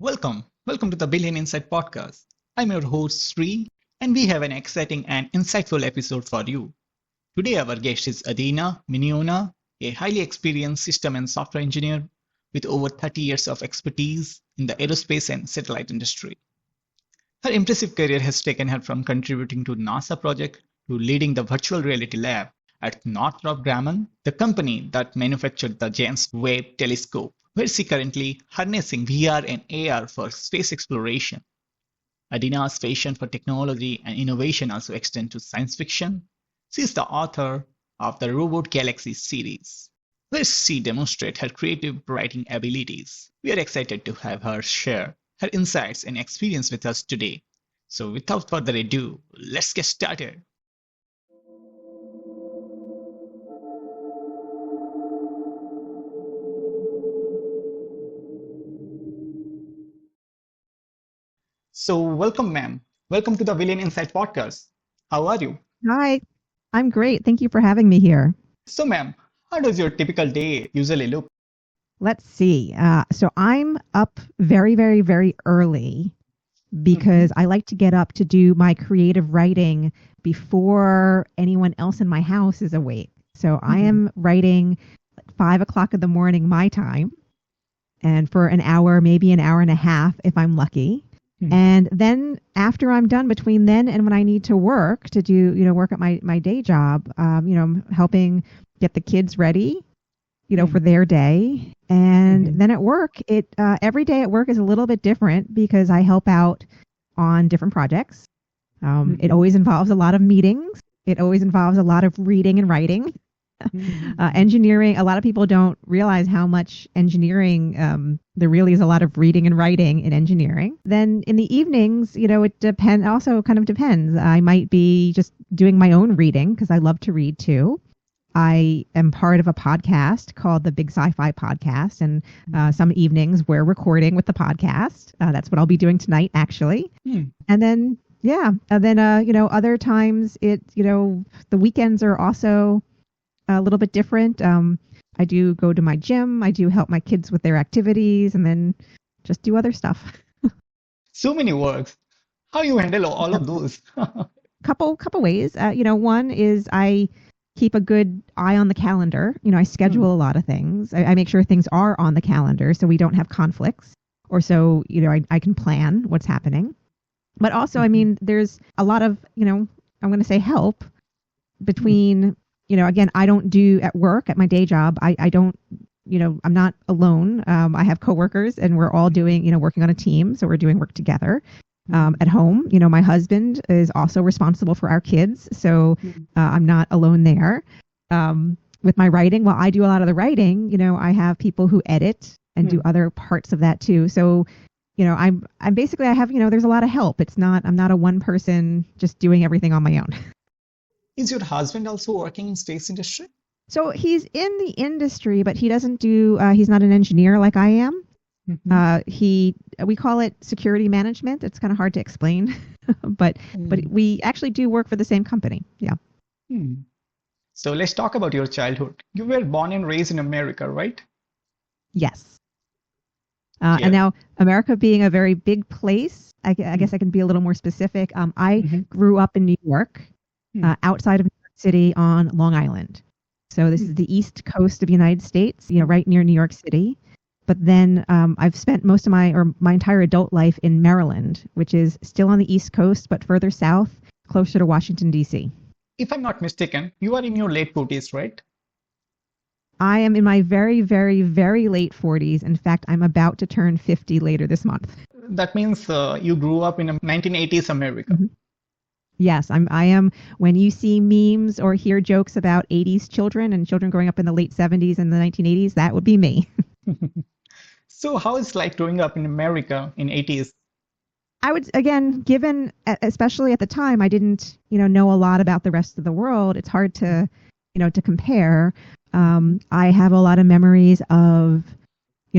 Welcome to the Billion Insight Podcast. I'm your host Sri, and we have an exciting and insightful episode for you. Today, our guest is Adeena Mignogna, a highly experienced system and software engineer with over 30 years of expertise in the aerospace and satellite industry. Her impressive career has taken her from contributing to NASA project to leading the virtual reality lab at Northrop Grumman, the company that manufactured the James Webb Telescope, where she currently harnessing VR and AR for space exploration. Adeena's passion for technology and innovation also extends to science fiction. She is the author of the Robot Galaxy series, where she demonstrates her creative writing abilities. We are excited to have her share her insights and experience with us today. So without further ado, let's get started. So welcome, ma'am. Welcome to the Villain Insight Podcast. How are you? Hi, I'm great. Thank you for having me here. So, ma'am, how does your typical day usually look? Let's see. So I'm up very, very, very early because I like to get up to do my creative writing before anyone else in my house is awake. So I am writing at 5 o'clock in the morning, my time, and for an hour, maybe an hour and a half if I'm lucky. And then after I'm done, between then and when I need to work to do, work at my day job, I'm helping get the kids ready, for their day. And then at work, every day at work is a little bit different because I help out on different projects. It always involves a lot of meetings. It always involves a lot of reading and writing. Engineering, a lot of people don't realize how much engineering, there really is a lot of reading and writing in engineering. Then in the evenings, it also kind of depends. I might be just doing my own reading because I love to read too. I am part of a podcast called the Big Sci-Fi Podcast, and some evenings we're recording with the podcast. That's what I'll be doing tonight, actually. And then, other times the weekends are also a little bit different. I do go to my gym. I do help my kids with their activities and then just do other stuff. So many works. How you handle all of those? Couple ways. One is I keep a good eye on the calendar. I schedule a lot of things. I make sure things are on the calendar so we don't have conflicts, or so, I can plan what's happening. But also, there's a lot of, I'm going to say help between again, I don't do at work, at my day job, I don't, I'm not alone. I have coworkers and we're all doing, working on a team. So we're doing work together. At home, my husband is also responsible for our kids. So I'm not alone there. With my writing, while I do a lot of the writing, I have people who edit and do other parts of that too. So, I'm basically, I have, there's a lot of help. I'm not a one person just doing everything on my own. Is your husband also working in space industry? So he's in the industry, but he doesn't do, he's not an engineer like I am. We call it security management. It's kind of hard to explain, but we actually do work for the same company. Yeah. So let's talk about your childhood. You were born and raised in America, right? Yes. And now America being a very big place, I guess I can be a little more specific. I grew up in New York. Outside of New York City on Long Island. So this is the East Coast of the United States, right near New York City. But then I've spent most of my entire adult life in Maryland, which is still on the East Coast, but further south, closer to Washington, D.C. If I'm not mistaken, you are in your late 40s, right? I am in my very, very, very late 40s. In fact, I'm about to turn 50 later this month. That means you grew up in a 1980s America. Yes, I am. When you see memes or hear jokes about 80s children and children growing up in the late 70s and the 1980s, that would be me. So how is it like growing up in America in 80s? I would, again, given, especially at the time, I didn't, know a lot about the rest of the world. It's hard to, to compare. I have a lot of memories of,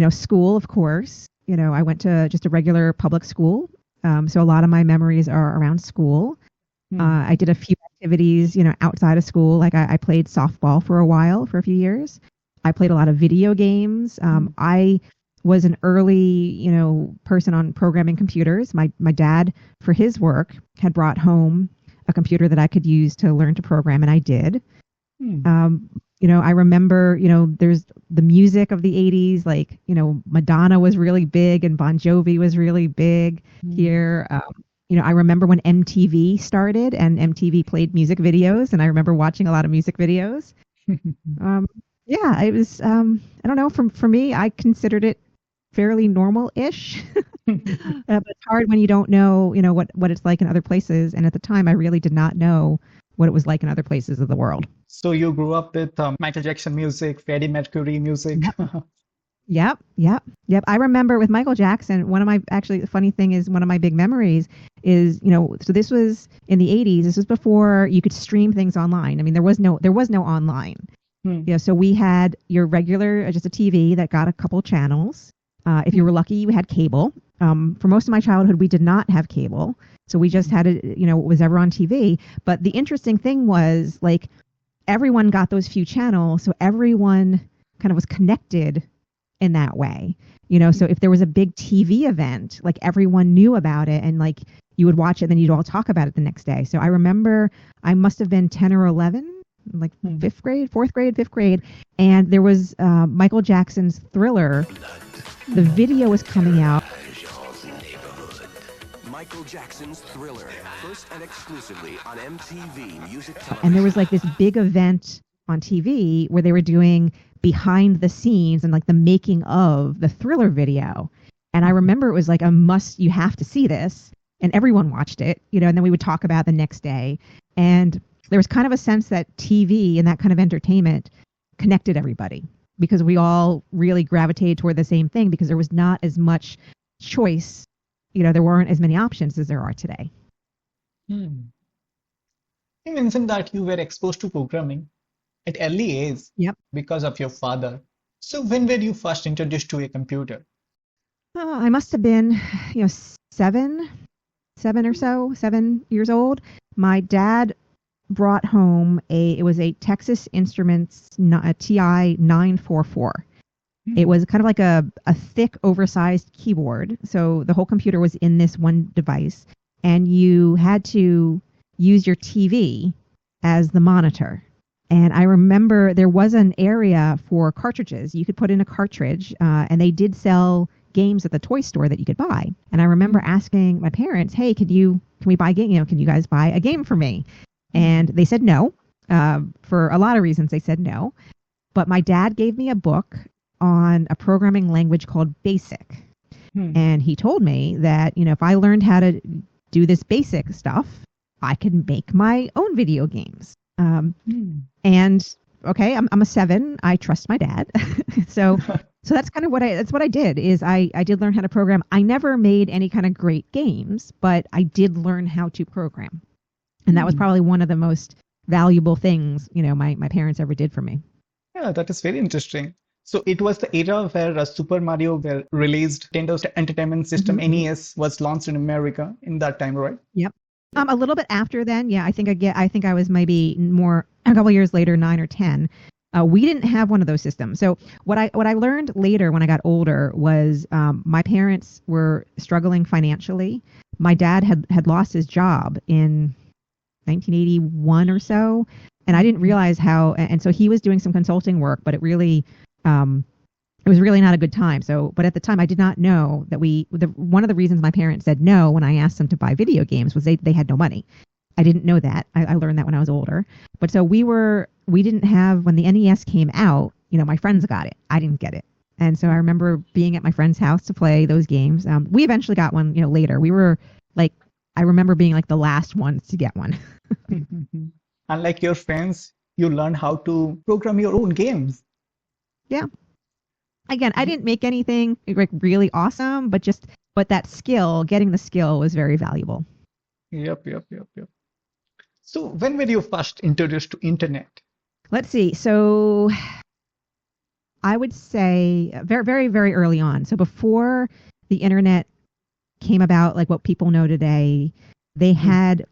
school, of course. I went to just a regular public school. So a lot of my memories are around school. I did a few activities, outside of school. Like I played softball for a few years. I played a lot of video games. I was an early, person on programming computers. My dad, for his work, had brought home a computer that I could use to learn to program, and I did. I remember, there's the music of the 80s, like, Madonna was really big and Bon Jovi was really big here. I remember when MTV started and MTV played music videos, and I remember watching a lot of music videos. It was, I don't know, for me, I considered it fairly normal-ish. But it's hard when you don't know, what it's like in other places. And at the time, I really did not know what it was like in other places of the world. So you grew up with Michael Jackson music, Freddie Mercury music. Yep. I remember with Michael Jackson, the funny thing is one of my big memories is, so this was in the 80s. This was before you could stream things online. I mean, there was no online. So we had your regular, just a TV that got a couple channels. If you were lucky, you had cable. For most of my childhood, we did not have cable. So we just had what was ever on TV. But the interesting thing was, like, everyone got those few channels. So everyone kind of was connected in that way. So if there was a big TV event, like, everyone knew about it, and, like, you would watch it and then you'd all talk about it the next day. So I remember I must have been 10 or 11, like fourth grade, fifth grade. And there was Michael Jackson's Thriller. The video was coming out. Michael Jackson's Thriller, first and exclusively on MTV Music Television. And there was, like, this big event on TV where they were doing behind the scenes and, like, the making of the Thriller video. And I remember it was like you have to see this. And everyone watched it, and then we would talk about it the next day. And there was kind of a sense that TV and that kind of entertainment connected everybody, because we all really gravitated toward the same thing, because there was not as much choice. There weren't as many options as there are today. You mentioned that you were exposed to programming at early age. Yep. Because of your father. So when were you first introduced to a computer? I must have been, 7 years old. My dad brought home it was a Texas Instruments TI 944. It was kind of like a thick, oversized keyboard. So the whole computer was in this one device, and you had to use your TV as the monitor. And I remember there was an area for cartridges. You could put in a cartridge, and they did sell games at the toy store that you could buy. And I remember asking my parents, "Hey, can we buy a game? Can you guys buy a game for me?" And they said no. For a lot of reasons, they said no. But my dad gave me a book on a programming language called BASIC. And he told me that, if I learned how to do this basic stuff, I could make my own video games. And okay, I'm a 7. I trust my dad. So that's kind of what I did is I did learn how to program. I never made any kind of great games, but I did learn how to program. And that was probably one of the most valuable things, my parents ever did for me. Yeah, that is very interesting. So it was the era where Super Mario were released. Nintendo's Entertainment System NES was launched in America in that time, right? Yep. A little bit after then, yeah. I think I was maybe more a couple years later, 9 or 10. We didn't have one of those systems. So what I learned later when I got older was my parents were struggling financially. My dad had lost his job in 1981 or so, and I didn't realize how. And so he was doing some consulting work, but it was really not a good time. But at the time, I did not know that one of the reasons my parents said no when I asked them to buy video games was they had no money. I didn't know that. I learned that when I was older. But so we didn't have, when the NES came out, my friends got it. I didn't get it. And so I remember being at my friend's house to play those games. We eventually got one, later. We were I remember being like the last ones to get one. Unlike your friends, you learned how to program your own games. Yeah. Again, I didn't make anything like really awesome, but that skill, getting the skill was very valuable. Yep. So when were you first introduced to internet? Let's see. So I would say very, very, very early on. So before the internet came about, like what people know today, they had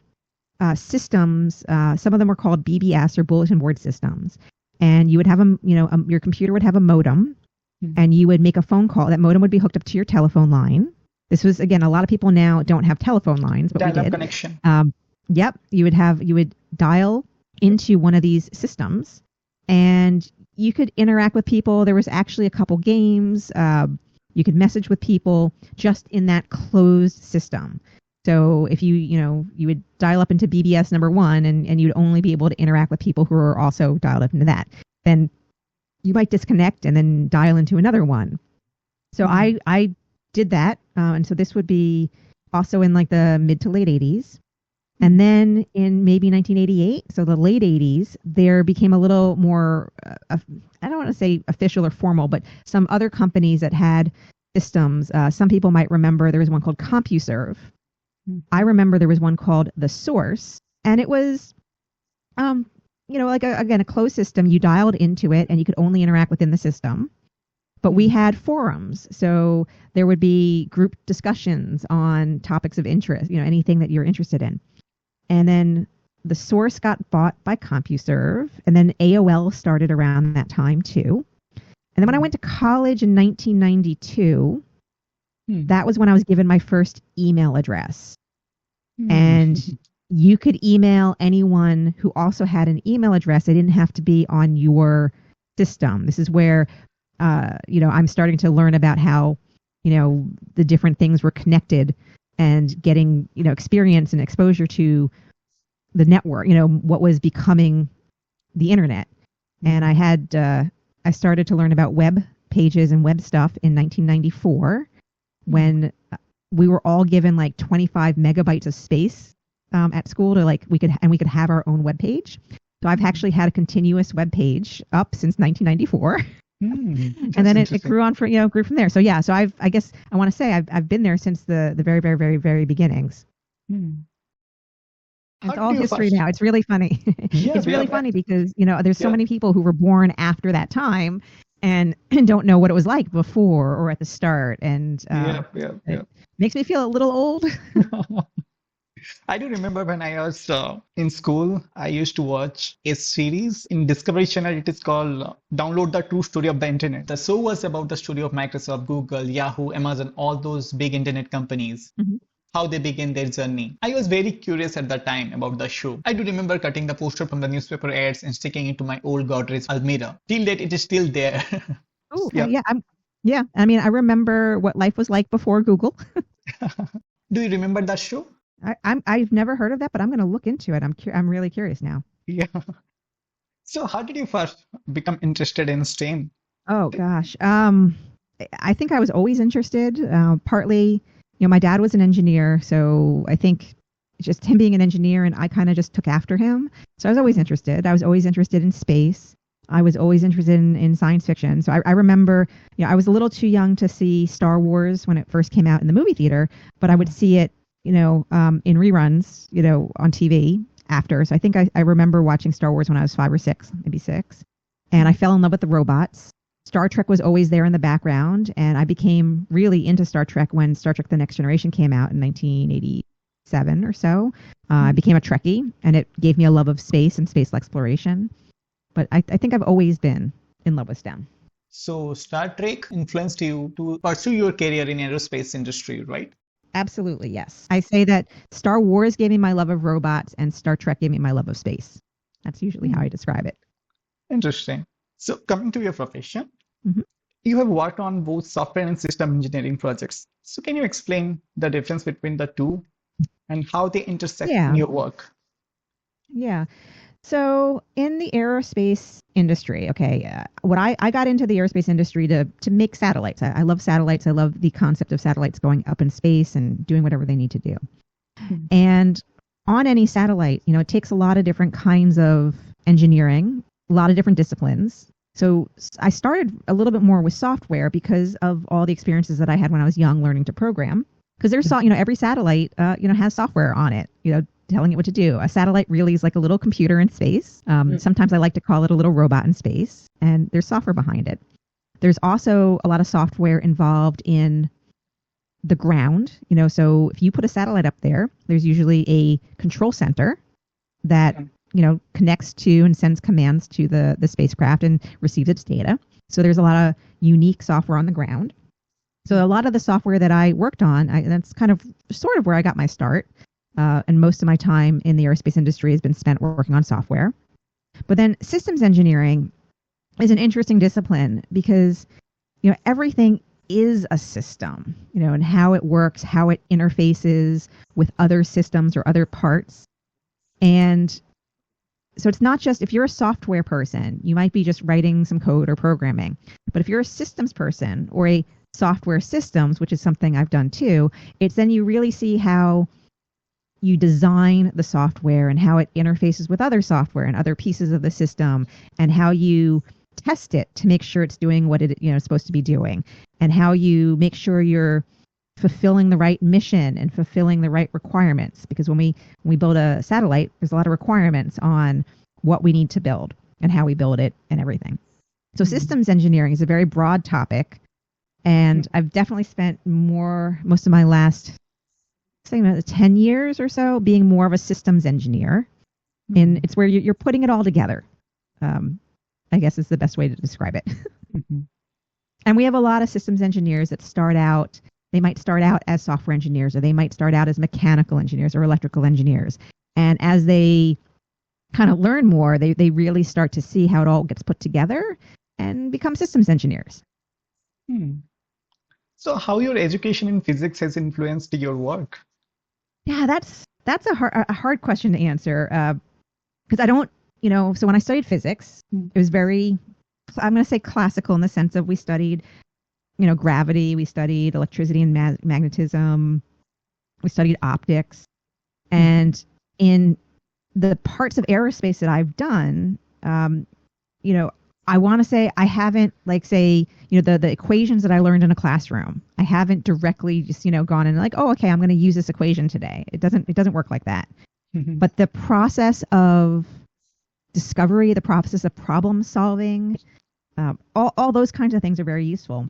systems. Some of them were called BBS or bulletin board systems. And you would have your computer would have a modem. and you would make a phone call. That modem would be hooked up to your telephone line. This was, again, a lot of people now don't have telephone lines, but we Dial-up did. connection. Yep. You would dial into one of these systems and you could interact with people. There was actually a couple games. You could message with people just in that closed system. So if you would dial up into BBS number 1 and you'd only be able to interact with people who are also dialed up into that. Then you might disconnect and then dial into another one. So I did that. And so this would be also in like the mid to late 80s. And then in maybe 1988, so the late 80s, there became a little more, I don't want to say official or formal, but some other companies that had systems. Some people might remember there was one called CompuServe. I remember there was one called The Source, and it was, like a closed system. You dialed into it and you could only interact within the system. But we had forums, so there would be group discussions on topics of interest, anything that you're interested in. And then The Source got bought by CompuServe, and then AOL started around that time too. And then when I went to college in 1992, that was when I was given my first email address. And you could email anyone who also had an email address. It didn't have to be on your system. This is where, I'm starting to learn about how, the different things were connected and getting, experience and exposure to the network, what was becoming the internet. And I started to learn about web pages and web stuff in 1994 when we were all given like 25 megabytes of space at school to we could have our own web page. So I've actually had a continuous web page up since 1994. And then it grew on grew from there. So yeah, so I guess I want to say I've been there since the very, very, very, very beginnings. It's all history now. It's really funny. It's really funny because, there's so many people who were born after that time and don't know what it was like before or at the start. And it makes me feel a little old. I do remember when I was in school, I used to watch a series in Discovery Channel. It is called Download the True Story of the Internet. The show was about the story of Microsoft, Google, Yahoo, Amazon, all those big internet companies. How they began their journey. I was very curious at the time about the show. I do remember cutting the poster from the newspaper ads and sticking it to my old Godrej Almira. Till date, it is still there. Oh, yeah. I mean, I remember what life was like before Google. Do you remember that show? I've never heard of that, but I'm going to look into it. I'm really curious now. Yeah. So how did you first become interested in STEM? Oh gosh. I think I was always interested. Partly, my dad was an engineer, so I think just him being an engineer and I kind of just took after him. So I was always interested. I was always interested in space. I was always interested in science fiction. So I remember, I was a little too young to see Star Wars when it first came out in the movie theater, but I would see it, in reruns, on TV after. So I think I remember watching Star Wars when I was 5 or 6, maybe 6. And I fell in love with the robots. Star Trek was always there in the background, and I became really into Star Trek when Star Trek The Next Generation came out in 1987 or so. I became a Trekkie, and it gave me a love of space and space exploration. But I think I've always been in love with STEM. So Star Trek influenced you to pursue your career in aerospace industry, right? Absolutely, yes. I say that Star Wars gave me my love of robots, and Star Trek gave me my love of space. That's usually how I describe it. Interesting. So coming to your profession, you have worked on both software and system engineering projects. So can you explain the difference between the two and how they intersect in your work? Yeah. So in the aerospace industry, what I got into the aerospace industry to make satellites. I love satellites. I love the concept of satellites going up in space and doing whatever they need to do. And on any satellite, it takes a lot of different kinds of engineering, a lot of different disciplines. So I started a little bit more with software because of all the experiences that I had when I was young learning to program. Because there's, every satellite, has software on it, telling it what to do. A satellite really is like a little computer in space. Sometimes I like to call it a little robot in space, and there's software behind it. There's also a lot of software involved in the ground. So if you put a satellite up there, there's usually a control center that connects to and sends commands to the spacecraft and receives its data. So there's a lot of unique software on the ground. So a lot of the software that I worked on, that's kind of sort of where I got my start. And most of my time in the aerospace industry has been spent working on software. But then systems engineering is an interesting discipline because, everything is a system, and how it works, how it interfaces with other systems or other parts. And so it's not just, if you're a software person, you might be just writing some code or programming. But if you're a systems person or a software systems, which is something I've done too, it's then you really see how you design the software and how it interfaces with other software and other pieces of the system, and how you test it to make sure it's doing what it is supposed to be doing, and how you make sure you're fulfilling the right mission and fulfilling the right requirements. Because when we build a satellite, there's a lot of requirements on what we need to build and how we build it and everything. So systems engineering is a very broad topic, and I've definitely spent most of my last 10 years or so being more of a systems engineer. And it's where you're putting it all together. I guess is the best way to describe it. And we have a lot of systems engineers that they might start out as software engineers, or they might start out as mechanical engineers or electrical engineers. And as they kind of learn more, they really start to see how it all gets put together and become systems engineers. So how your education in physics has influenced your work? Yeah, that's a hard question to answer, because I don't, so when I studied physics, it was very, I'm going to say classical in the sense of we studied, gravity, we studied electricity and magnetism, we studied optics. And in the parts of aerospace that I've done, I want to say I haven't, the equations that I learned in a classroom, I haven't directly just, gone and I'm going to use this equation today. It doesn't work like that. But the process of discovery, the process of problem solving, all those kinds of things are very useful.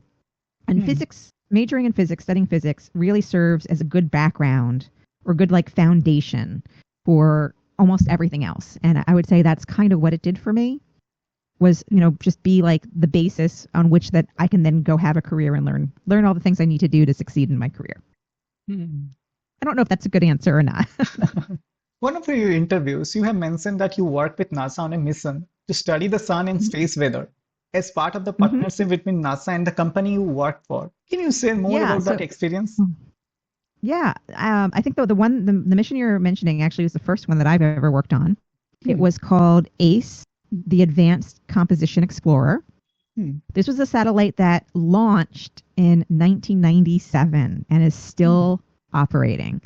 And physics, majoring in physics, studying physics really serves as a good background or good foundation for almost everything else. And I would say that's kind of what it did for me, was, just be the basis on which that I can then go have a career and learn all the things I need to do to succeed in my career. I don't know if that's a good answer or not. One of your interviews, you have mentioned that you worked with NASA on a mission to study the sun and space weather as part of the partnership between NASA and the company you worked for. Can you say more about that experience? Yeah, I think the mission you're mentioning actually was the first one that I've ever worked on. It was called ACE, the Advanced Composition Explorer. This was a satellite that launched in 1997 and is still operating.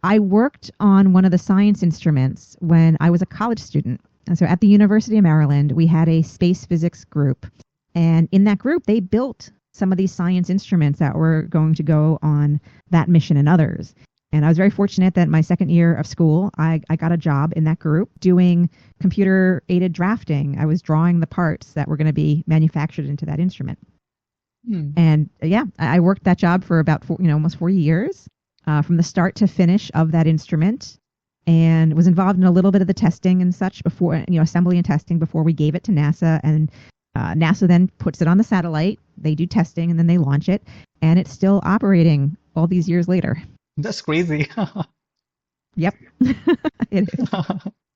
I worked on one of the science instruments when I was a college student. And so at the University of Maryland, we had a space physics group. And in that group, they built some of these science instruments that were going to go on that mission and others. And I was very fortunate that my second year of school, I got a job in that group doing computer-aided drafting. I was drawing the parts that were going to be manufactured into that instrument. And I worked that job for about almost 4 years, from the start to finish of that instrument, and was involved in a little bit of the testing and such before, assembly and testing before we gave it to NASA. And NASA then puts it on the satellite. They do testing and then they launch it, and it's still operating all these years later. That's crazy. Yep. It is.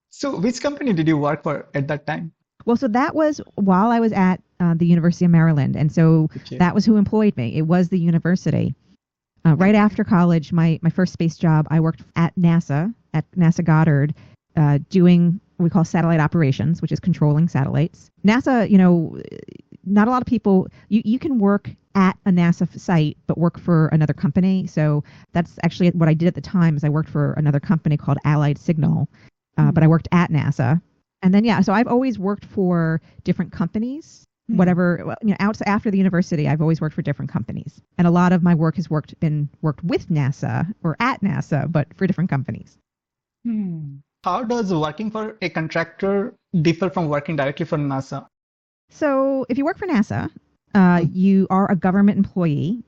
So which company did you work for at that time? Well, so that was while I was at the University of Maryland. And so that was who employed me. It was the university. Right after college, my first space job, I worked at NASA Goddard, doing what we call satellite operations, which is controlling satellites. NASA, not a lot of people, you can work at a NASA site, but work for another company. So that's actually what I did at the time, is I worked for another company called Allied Signal, but I worked at NASA. And then, so I've always worked for different companies, whatever, after the university, I've always worked for different companies. And a lot of my work has worked with NASA or at NASA, but for different companies. How does working for a contractor differ from working directly for NASA? So if you work for NASA, you are a government employee.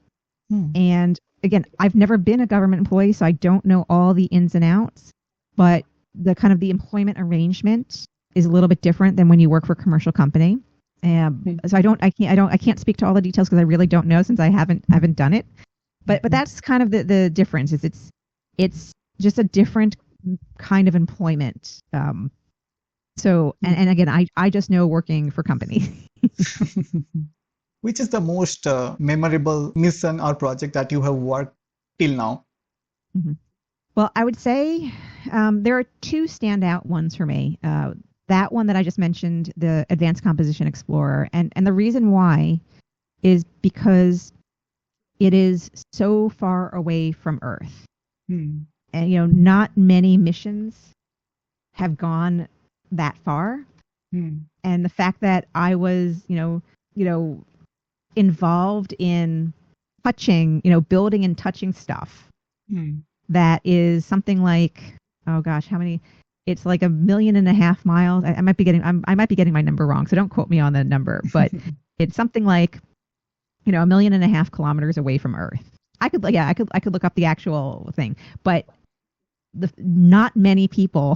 And again, I've never been a government employee, so I don't know all the ins and outs, but the kind of the employment arrangement is a little bit different than when you work for a commercial company. So I can't speak to all the details because I really don't know since I haven't done it. But that's kind of the difference. Is it's just a different kind of employment. And again, I just know working for companies. Which is the most memorable mission or project that you have worked till now? Mm-hmm. Well, I would say there are two standout ones for me. That one that I just mentioned, the Advanced Composition Explorer, and the reason why is because it is so far away from Earth. And not many missions have gone that far. And the fact that I was, involved in touching, building and touching stuff that is something like, oh gosh, how many? It's like 1.5 million miles. I might be getting my number wrong, so don't quote me on the number, but it's something like, 1.5 million kilometers away from Earth. I could look up the actual thing, but not many people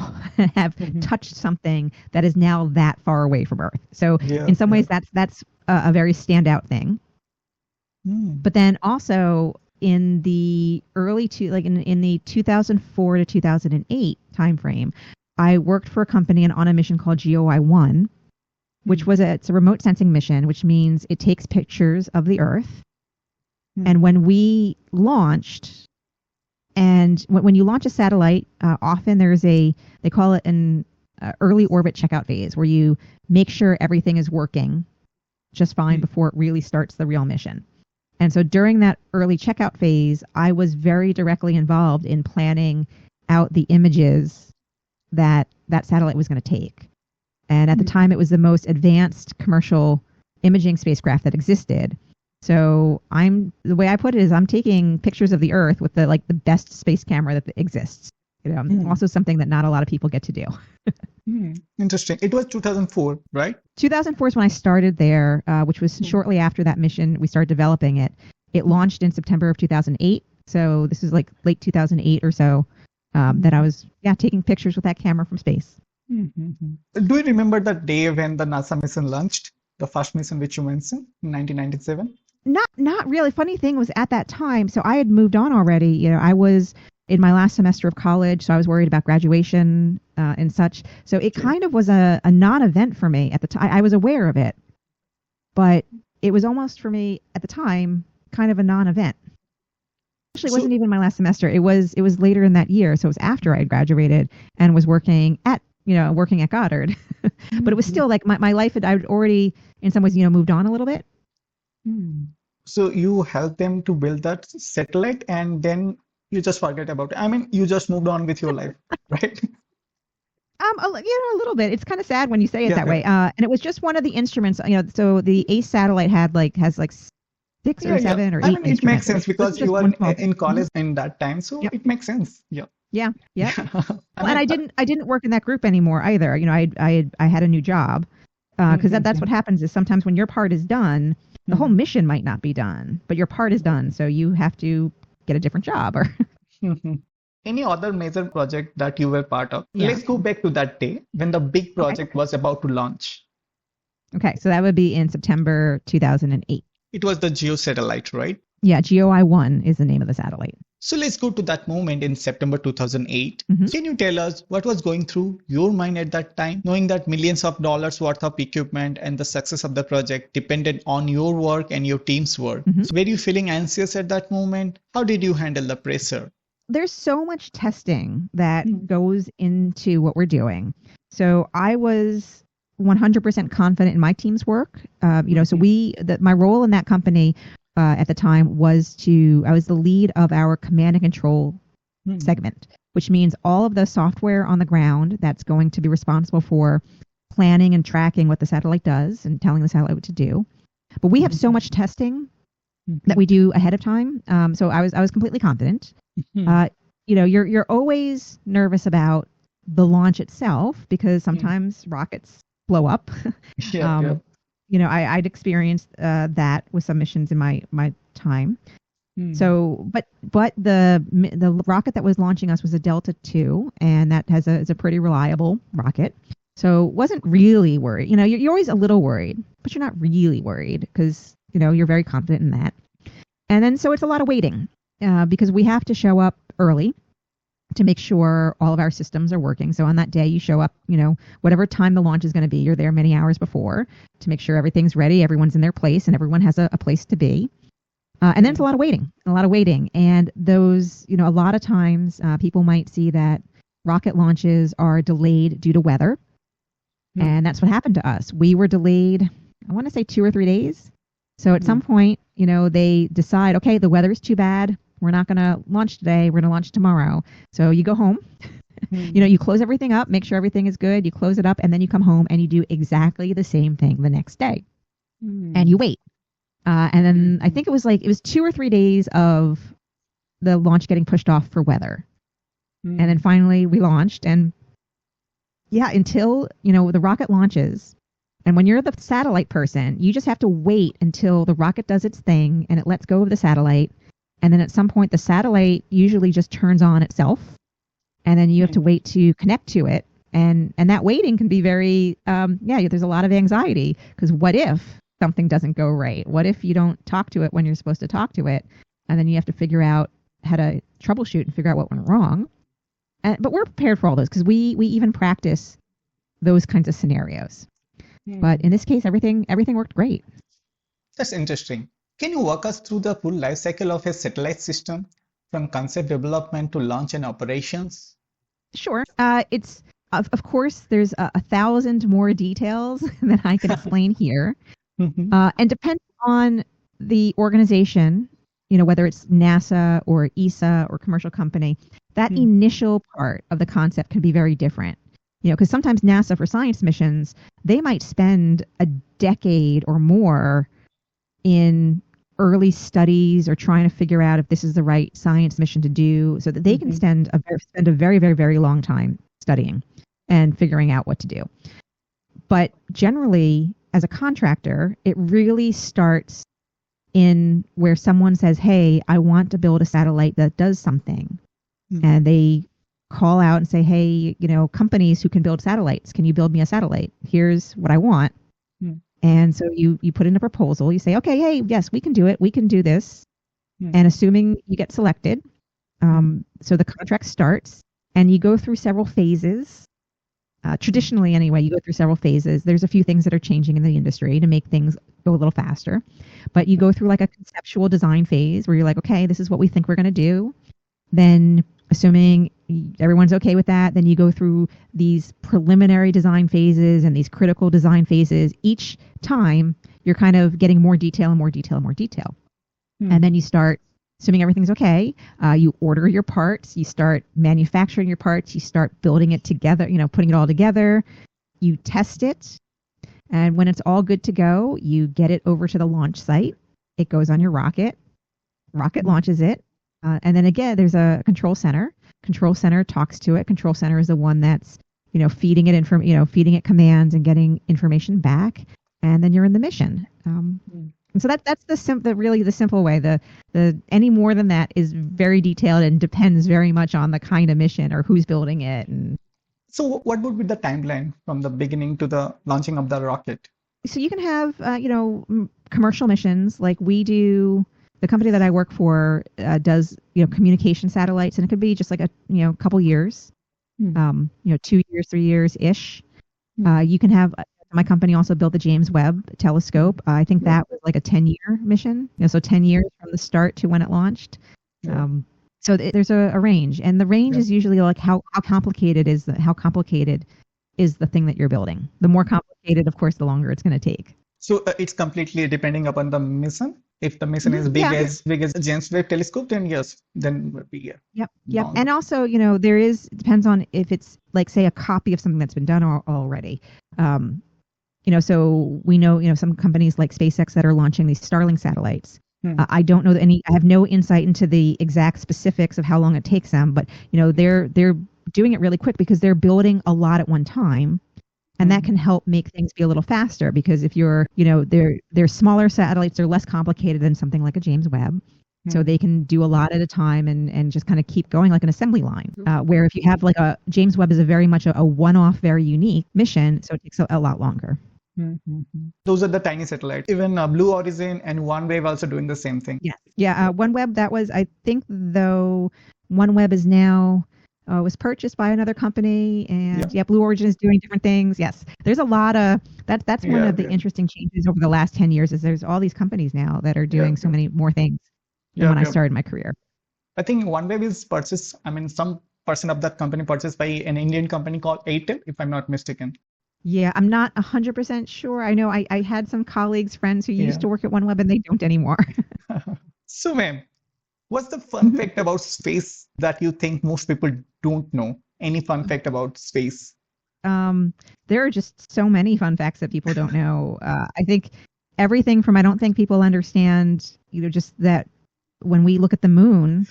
have touched something that is now that far away from Earth. So in some ways, that's a very standout thing. But then also in the in the 2004 to 2008 timeframe, I worked for a company on a mission called GOI-1, which it's a remote sensing mission, which means it takes pictures of the Earth. And when we launched, and when you launch a satellite, often there's they call it an early orbit checkout phase, where you make sure everything is working just fine before it really starts the real mission. And so during that early checkout phase, I was very directly involved in planning out the images that satellite was going to take. And at the time, it was the most advanced commercial imaging spacecraft that existed. So the way I put it is I'm taking pictures of the Earth with the best space camera that exists. Also something that not a lot of people get to do. Interesting. It was 2004, right? 2004 is when I started there, which was shortly after that mission. We started developing it. It launched in September of 2008. So this was like late 2008 or so that I was taking pictures with that camera from space. Do you remember the day when the NASA mission launched? The first mission which you mentioned in 1997? Not really. Funny thing was at that time, so I had moved on already. I was in my last semester of college, so I was worried about graduation and such. So it kind of was a non-event for me at the time. I was aware of it, but it was almost for me at the time kind of a non-event. Actually, it wasn't even my last semester. It was later in that year, so it was after I had graduated and was working at Goddard. But it was still like my life I had already in some ways moved on a little bit. So you helped them to build that satellite, and then you just forget about it. I mean, you just moved on with your life, right? A little bit. It's kind of sad when you say it that way. And it was just one of the instruments. So the ACE satellite has 6 or 7 or 8. I mean, it makes sense because you were in college in that time, so it makes sense. Yeah. Well, and I didn't work in that group anymore either. I had a new job because that's what happens is sometimes when your part is done, the whole mission might not be done, but your part is done, so you have to get a different job. Or any other major project that you were part of? Let's go back to that day when the big project was about to launch. Okay, so that would be in September 2008. It was the GEO satellite, right? Yeah, GOI-1 is the name of the satellite. So let's go to that moment in September 2008. Can you tell us what was going through your mind at that time, knowing that millions of dollars worth of equipment and the success of the project depended on your work and your team's work? So were you feeling anxious at that moment? How did you handle the pressure? There's so much testing that goes into what we're doing. So I was 100% confident in my team's work. So my role in that company at the time I was the lead of our command and control segment, which means all of the software on the ground that's going to be responsible for planning and tracking what the satellite does and telling the satellite what to do. But we have so much testing that we do ahead of time. So I was completely confident. You're always nervous about the launch itself because sometimes rockets blow up. I'd experienced that with some missions in my time. So, but the rocket that was launching us was a Delta II, and that is a pretty reliable rocket. So wasn't really worried. You're always a little worried, but you're not really worried because, you're very confident in that. And then so it's a lot of waiting because we have to show up early to make sure all of our systems are working. So on that day, you show up, whatever time the launch is going to be, you're there many hours before to make sure everything's ready, everyone's in their place, and everyone has a place to be. And then it's a lot of waiting. And those, a lot of times people might see that rocket launches are delayed due to weather. And that's what happened to us. We were delayed, I want to say 2 or 3 days. So at some point, they decide, okay, the weather is too bad. We're not going to launch today. We're going to launch tomorrow. So you go home, you close everything up, make sure everything is good. You close it up and then you come home and you do exactly the same thing the next day and you wait. And then I think it was 2 or 3 days of the launch getting pushed off for weather. And then finally we launched and until, the rocket launches. And when you're the satellite person, you just have to wait until the rocket does its thing and it lets go of the satellite. And then at some point, the satellite usually just turns on itself. And then you have to wait to connect to it. And that waiting can be very, there's a lot of anxiety. Because what if something doesn't go right? What if you don't talk to it when you're supposed to talk to it? And then you have to figure out how to troubleshoot and figure out what went wrong. But we're prepared for all those because we even practice those kinds of scenarios. But in this case, everything worked great. That's interesting. Can you walk us through the full life cycle of a satellite system from concept development to launch and operations? Sure. It's of course there's 1,000 more details than I can explain here, and depending on the organization, whether it's NASA or ESA or commercial company, that initial part of the concept can be very different. Because sometimes NASA for science missions, they might spend a decade or more in early studies or trying to figure out if this is the right science mission to do so that they can spend a very, very, very long time studying and figuring out what to do. But generally, as a contractor, it really starts in where someone says, hey, I want to build a satellite that does something. And they call out and say, hey, companies who can build satellites, can you build me a satellite? Here's what I want. And so you put in a proposal. You say, okay, hey, yes, we can do it. We can do this. And assuming you get selected, so the contract starts and you go through several phases. Traditionally, anyway, you go through several phases. There's a few things that are changing in the industry to make things go a little faster. But you go through like a conceptual design phase where you're like, okay, this is what we think we're going to do. Then assuming everyone's okay with that, then you go through these preliminary design phases and these critical design phases. Each time, you're kind of getting more detail and more detail and more detail. And then you start, assuming everything's okay, you order your parts, you start manufacturing your parts, you start building it together, putting it all together, you test it. And when it's all good to go, you get it over to the launch site. It goes on your rocket launches it. And then again, there's a control center. Control center talks to it. Control center is the one that's, feeding it feeding it commands and getting information back. And then you're in the mission. And so that's the simple way. The any more than that is very detailed and depends very much on the kind of mission or who's building it. And so, what would be the timeline from the beginning to the launching of the rocket? So you can have commercial missions like we do. The company that I work for does, communication satellites, and it could be just like a, couple years, 2 years, 3 years ish. You can have my company also built the James Webb telescope. I think that was like a 10-year mission. So 10 years from the start to when it launched. So there's a range, and the range is usually like how complicated is the thing that you're building. The more complicated, of course, the longer it's going to take. So it's completely depending upon the mission. If the mission is big as James Webb telescope, then yes, then would be Yep. And also, it depends on if it's like, say, a copy of something that's been done already. So we know, some companies like SpaceX that are launching these Starlink satellites. I don't know I have no insight into the exact specifics of how long it takes them, but they're doing it really quick because they're building a lot at one time. And that can help make things be a little faster because if you're, they're smaller satellites, they're less complicated than something like a James Webb. So they can do a lot at a time and just kind of keep going like an assembly line. Where if you have like a James Webb is a very much a one-off, very unique mission, so it takes a lot longer. Those are the tiny satellites. Even Blue Origin and OneWeb also doing the same thing. Yes. Yeah. OneWeb, that was, I think, though, OneWeb is now was purchased by another company, and Blue Origin is doing different things. Yes, there's a lot of that's one of the interesting changes over the last 10 years is there's all these companies now that are doing so many more things than when I started my career. I think OneWeb is purchased. I mean, some percent of that company purchased by an Indian company called Airtel, if I'm not mistaken. Yeah, I'm not 100% sure. I know I had some colleagues, friends who used to work at OneWeb and they don't anymore. So, ma'am, what's the fun fact about space that you think most people don't know? Any fun fact about space? There are just so many fun facts that people don't know. I think everything from I don't think people understand, just that when we look at the moon,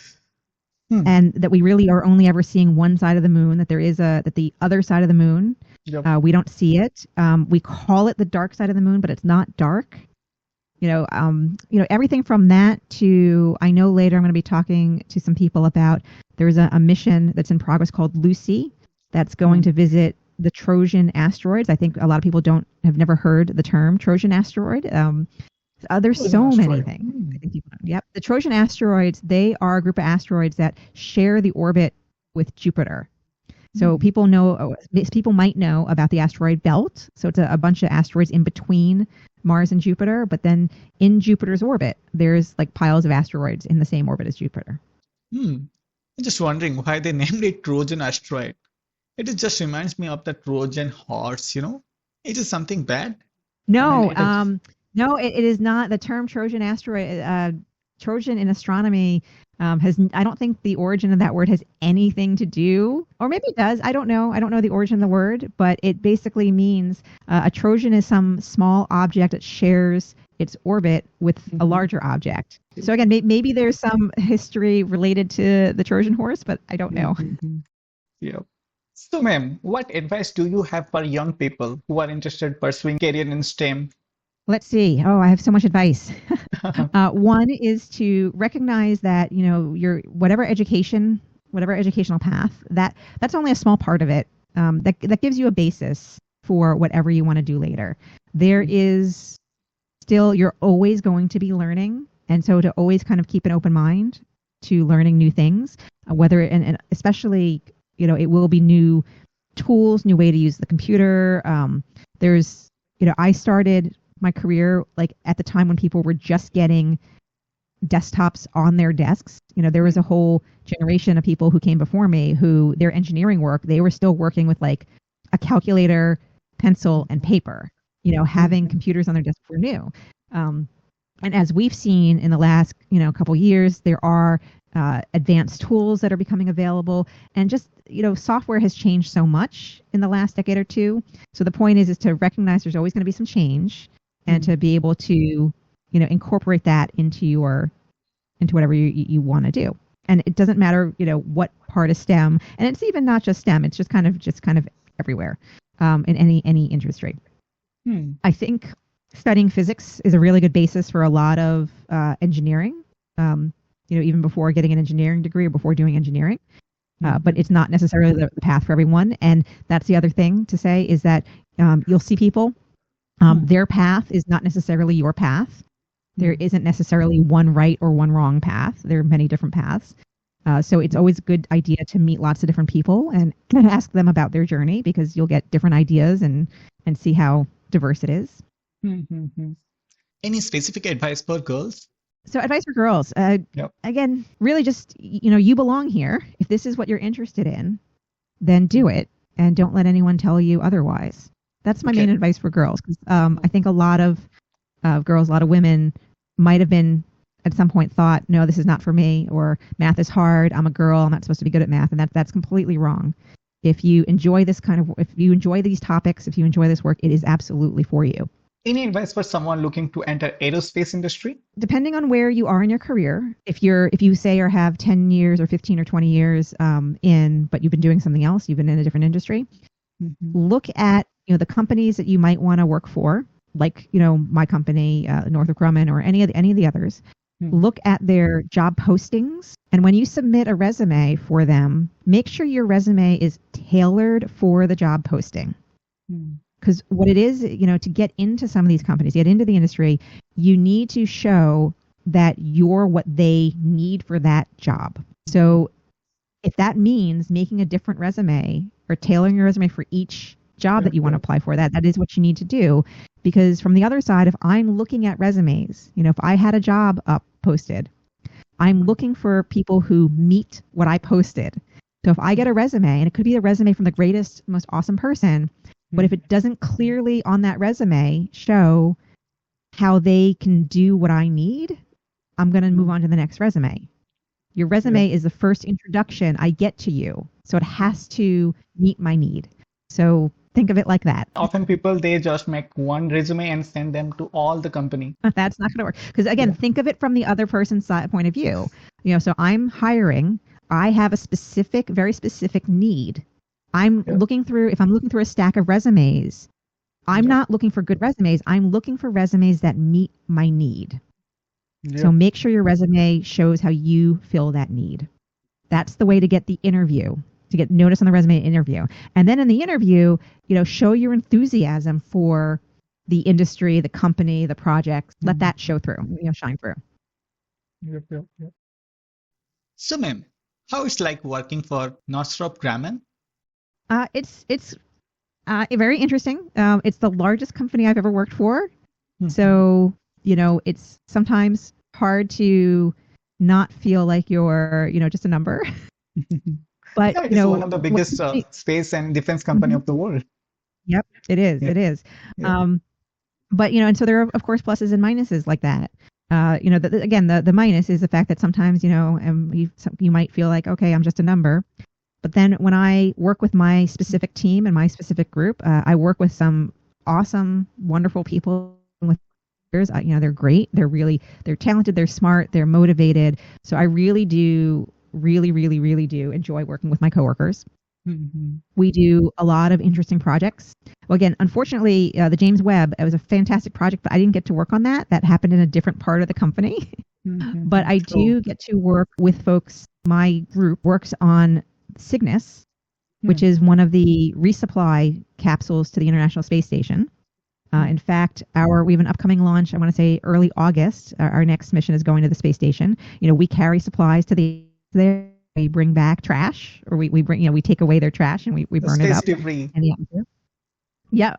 and that we really are only ever seeing one side of the moon, that there is that the other side of the moon, we don't see it. We call it the dark side of the moon, but it's not dark. Everything from that to, I know later I'm going to be talking to some people about, there's a mission that's in progress called Lucy that's going to visit the Trojan asteroids. I think a lot of people have never heard the term Trojan asteroid. There's so many things. I think people know. Yep. The Trojan asteroids, they are a group of asteroids that share the orbit with Jupiter. So people might know about the asteroid belt. So it's a bunch of asteroids in between Mars and Jupiter. But then in Jupiter's orbit, there's like piles of asteroids in the same orbit as Jupiter. I'm just wondering why they named it Trojan asteroid. It just reminds me of the Trojan horse, It is something bad? No, no, it is not. The term Trojan asteroid, Trojan in astronomy I don't think the origin of that word has anything to do, or maybe it does. I don't know. I don't know the origin of the word, but it basically means a Trojan is some small object that shares its orbit with a larger object. So again, maybe there's some history related to the Trojan horse, but I don't know. Yeah. So, ma'am, what advice do you have for young people who are interested in pursuing career in STEM? Let's see. Oh, I have so much advice. One is to recognize that, your whatever educational path, that's only a small part of it. That gives you a basis for whatever you want to do later. There is still, you're always going to be learning. And so to always kind of keep an open mind to learning new things, and especially, it will be new tools, new way to use the computer. I started my career like at the time when people were just getting desktops on their desks. There was a whole generation of people who came before me who their engineering work, they were still working with like a calculator, pencil, and paper. Having computers on their desks were new. And as we've seen in the last, couple years, there are advanced tools that are becoming available, and just, software has changed so much in the last decade or two. So the point is to recognize there's always going to be some change, and to be able to, incorporate that into whatever you want to do. And it doesn't matter, what part of STEM, and it's even not just STEM. It's just kind of everywhere, in any industry. I think studying physics is a really good basis for a lot of engineering. Even before getting an engineering degree or before doing engineering. But it's not necessarily the path for everyone. And that's the other thing to say is that you'll see people, their path is not necessarily your path. There isn't necessarily one right or one wrong path. There are many different paths. So it's always a good idea to meet lots of different people and ask them about their journey, because you'll get different ideas and see how diverse it is. Any specific advice for girls? So advice for girls, again, really just, you belong here. If this is what you're interested in, then do it, and don't let anyone tell you otherwise. That's my main advice for girls. 'Cause, I think a lot of girls, a lot of women might have been at some point thought, no, this is not for me, or math is hard. I'm a girl. I'm not supposed to be good at math. And that's completely wrong. If you enjoy if you enjoy these topics, if you enjoy this work, it is absolutely for you. Any advice for someone looking to enter aerospace industry? Depending on where you are in your career, if you say or have 10 years or 15 or 20 years but you've been doing something else, you've been in a different industry, look at the companies that you might want to work for, like my company, Northrop Grumman, or any of the others, look at their job postings. And when you submit a resume for them, make sure your resume is tailored for the job posting. Because what it is, to get into some of these companies, get into the industry, you need to show that you're what they need for that job. So if that means making a different resume or tailoring your resume for each job that you want to apply for, that is what you need to do. Because from the other side, if I'm looking at resumes, if I had a job up posted, I'm looking for people who meet what I posted. So if I get a resume, and it could be a resume from the greatest, most awesome person, but if it doesn't clearly on that resume show how they can do what I need, I'm going to move on to the next resume. Your resume is the first introduction I get to you. So it has to meet my need. So think of it like that. Often people, they just make one resume and send them to all the company. That's not going to work. Because again, think of it from the other person's point of view. So I'm hiring. I have a specific, very specific need. If I'm looking through a stack of resumes, I'm not looking for good resumes. I'm looking for resumes that meet my need. So make sure your resume shows how you fill that need. That's the way to get the interview, to get notice on the resume interview. And then in the interview, show your enthusiasm for the industry, the company, the project. Let that show through, shine through. So, ma'am, how it's like working for Northrop Grumman? It's very interesting. It's the largest company I've ever worked for. So, it's sometimes hard to not feel like you're, just a number. But, it's one of the biggest space and defense company of the world. Yep, it is. It is. But, and so there are, of course, pluses and minuses like that. The minus is the fact that sometimes, you might feel like, okay, I'm just a number. But then when I work with my specific team and my specific group, I work with some awesome, wonderful people. They're great. They're talented. They're smart. They're motivated. So I really do enjoy working with my coworkers. We do a lot of interesting projects. Well, again, unfortunately, the James Webb, it was a fantastic project, but I didn't get to work on that. That happened in a different part of the company. But I do get to work with folks. My group works on Cygnus, which is one of the resupply capsules to the International Space Station. In fact, we have an upcoming launch, I want to say early August. Our next mission is going to the space station. We carry supplies to there. We bring back trash, or we bring, we take away their trash and we burn it up debris. in the atmosphere. Yeah,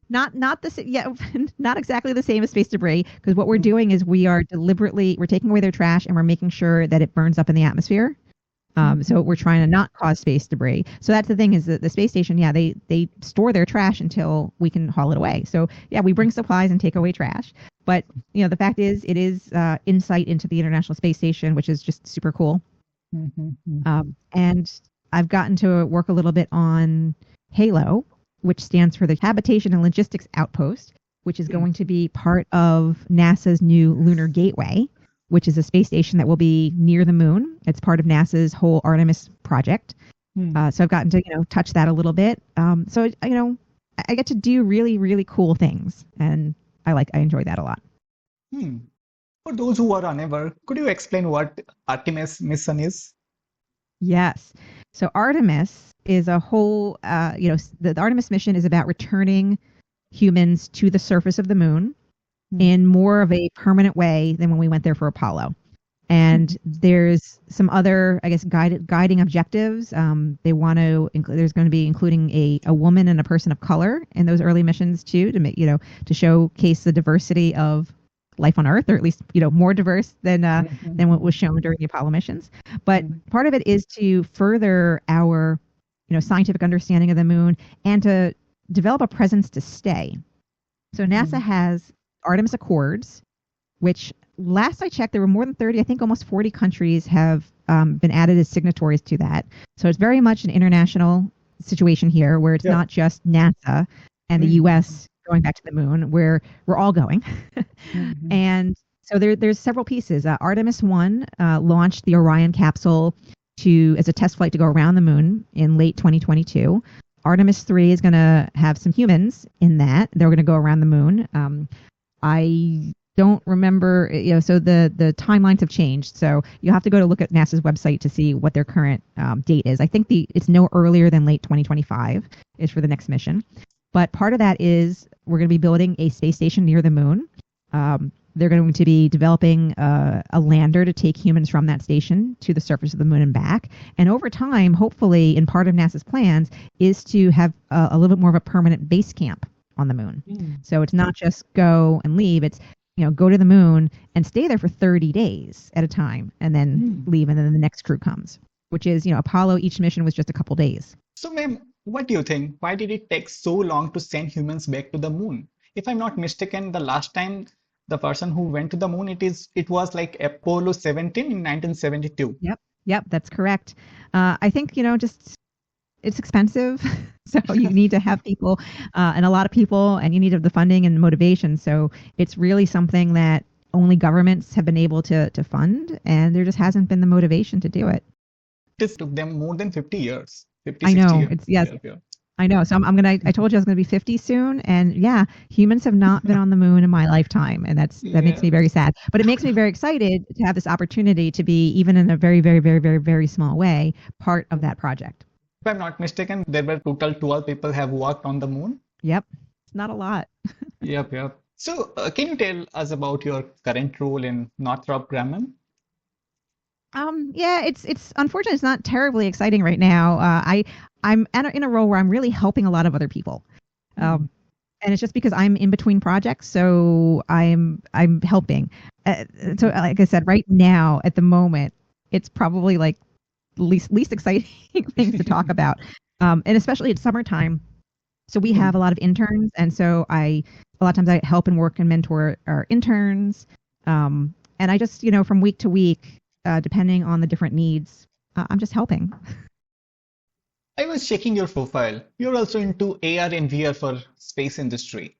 not exactly the same as space debris, because what we're doing is we're taking away their trash and we're making sure that it burns up in the atmosphere. So we're trying to not cause space debris. So that's the thing, is that the space station, they store their trash until we can haul it away. So we bring supplies and take away trash. But, the fact is, it is insight into the International Space Station, which is just super cool. And I've gotten to work a little bit on HALO, which stands for the Habitation and Logistics Outpost, which is going to be part of NASA's new Lunar Gateway, which is a space station that will be near the moon. It's part of NASA's whole Artemis project. So I've gotten to, touch that a little bit. So, I get to do really, really cool things, and I enjoy that a lot. For those who are unaware, could you explain what Artemis mission is? Yes. So Artemis is a whole, the Artemis mission is about returning humans to the surface of the moon in more of a permanent way than when we went there for Apollo. And there's some other, I guess, guiding objectives. They want to there's going to be including a woman and a person of color in those early missions too, to make, to showcase the diversity of life on Earth, or at least, more diverse than what was shown during the Apollo missions. But part of it is to further our, scientific understanding of the moon and to develop a presence to stay. So NASA has Artemis Accords, which last I checked, there were more than 30, I think almost 40 countries have been added as signatories to that. So it's very much an international situation here, where it's not just NASA and the U.S. going back to the moon, where we're all going. And so there's several pieces. Artemis 1 launched the Orion capsule as a test flight to go around the moon in late 2022. Artemis 3 is going to have some humans in that. They're going to go around the moon. I don't remember, so the timelines have changed. So you have to go to look at NASA's website to see what their current date is. I think it's no earlier than late 2025 is for the next mission. But part of that is we're going to be building a space station near the moon. They're going to be developing a lander to take humans from that station to the surface of the moon and back. And over time, hopefully, in part of NASA's plans, is to have a little bit more of a permanent base camp on the moon. So it's not just go and leave. It's go to the moon and stay there for 30 days at a time and then leave, and then the next crew comes, which is, Apollo, each mission was just a couple days. So, ma'am, what do you think? Why did it take so long to send humans back to the moon? If I'm not mistaken, the last time the person who went to the moon, it was like Apollo 17 in 1972. Yep, that's correct. I think, just it's expensive. So you need to have people and a lot of people, and you need the funding and motivation. So it's really something that only governments have been able to fund, and there just hasn't been the motivation to do it. This took them more than 50 years. 50, I 60 know. years. Yes. I know. So I told you I was going to be 50 soon. And yeah, humans have not been on the moon in my lifetime. And that makes me very sad. But it makes me very excited to have this opportunity to be, even in a very, very, very, very, very small way, part of that project. If I'm not mistaken, there were total 12 people have worked on the moon. Yep. It's not a lot. Yep. So can you tell us about your current role in Northrop Grumman? Yeah, it's unfortunate. It's not terribly exciting right now. I'm in a role where I'm really helping a lot of other people. And it's just because I'm in between projects, so I'm helping. So like I said, right now at the moment, it's probably like least exciting things to talk about. And especially it's summertime. So we have a lot of interns, and so a lot of times I help and work and mentor our interns. And I just, from week to week, depending on the different needs, I'm just helping. I was checking your profile. You're also into AR and VR for space industry.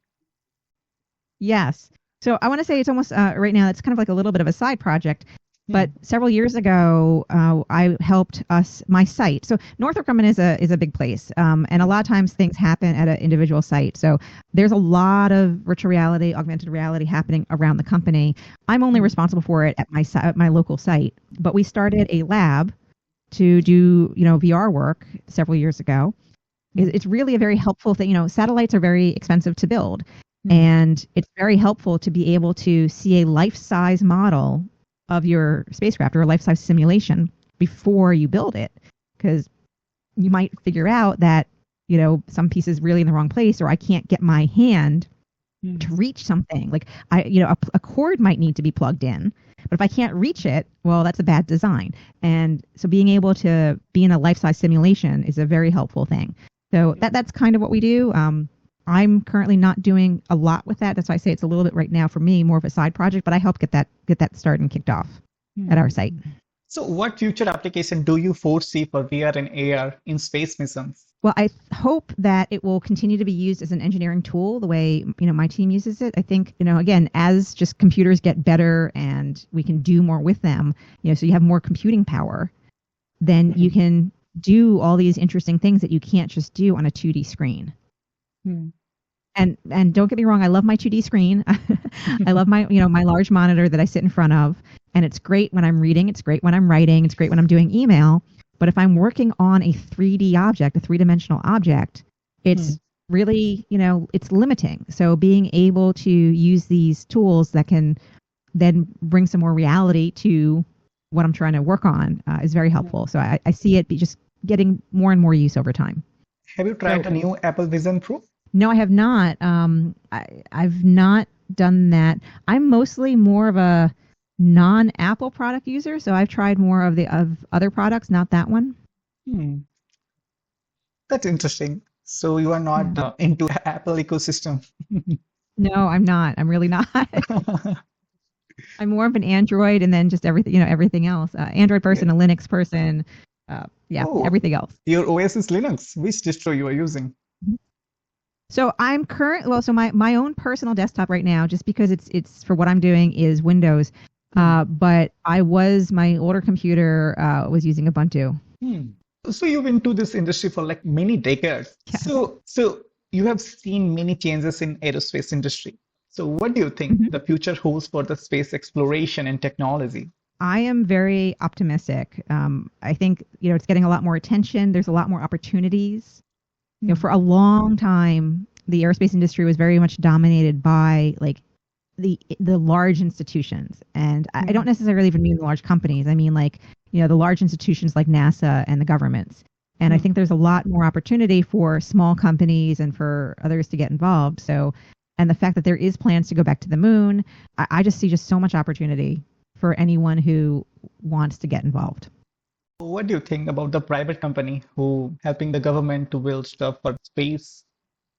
Yes. So I want to say it's almost right now, it's kind of like a little bit of a side project. But several years ago, I helped my site. So Northrop Grumman is a big place, and a lot of times things happen at an individual site. So there's a lot of virtual reality, augmented reality happening around the company. I'm only responsible for it at my local site. But we started a lab to do VR work several years ago. It's really a very helpful thing. Satellites are very expensive to build, and it's very helpful to be able to see a life-size model of your spacecraft or a life-size simulation before you build it, because you might figure out that some piece is really in the wrong place, or I can't get my hand to reach something. Like a cord might need to be plugged in, but if I can't reach it, well, that's a bad design. And so being able to be in a life-size simulation is a very helpful thing. So that's kind of what we do. I'm currently not doing a lot with that. That's why I say it's a little bit right now for me, more of a side project, but I help get that started and kicked off at our site. So what future application do you foresee for VR and AR in space missions? Well, I hope that it will continue to be used as an engineering tool the way, my team uses it. I think, again, as just computers get better and we can do more with them, so you have more computing power, then you can do all these interesting things that you can't just do on a 2D screen. And don't get me wrong, I love my 2D screen. I love my large monitor that I sit in front of, and it's great when I'm reading, it's great when I'm writing, it's great when I'm doing email. But if I'm working on a 3D object, a three-dimensional object, it's really, it's limiting. So being able to use these tools that can then bring some more reality to what I'm trying to work on is very helpful. So I see it be just getting more and more use over time. Have you tried a new Apple Vision Pro? No, I have not. I've not done that. I'm mostly more of a non-Apple product user, so I've tried more of other products, not that one. That's interesting. So you are not into Apple ecosystem. No, I'm not. I'm really not. I'm more of an Android, and then just everything else. Android person, a Linux person, everything else. Your OS is Linux. Which distro you are using? So I'm so my own personal desktop right now, just because it's for what I'm doing, is Windows. But my older computer was using Ubuntu. So you've been into this industry for like many decades. Yes. So you have seen many changes in aerospace industry. So, what do you think the future holds for the space exploration and technology? I am very optimistic. I think, it's getting a lot more attention. There's a lot more opportunities. For a long time, the aerospace industry was very much dominated by like the large institutions. And I don't necessarily even mean the large companies. I mean like, the large institutions like NASA and the governments. And I think there's a lot more opportunity for small companies and for others to get involved. So, and the fact that there is plans to go back to the moon, I just see just so much opportunity for anyone who wants to get involved. What do you think about the private company who helping the government to build stuff for space?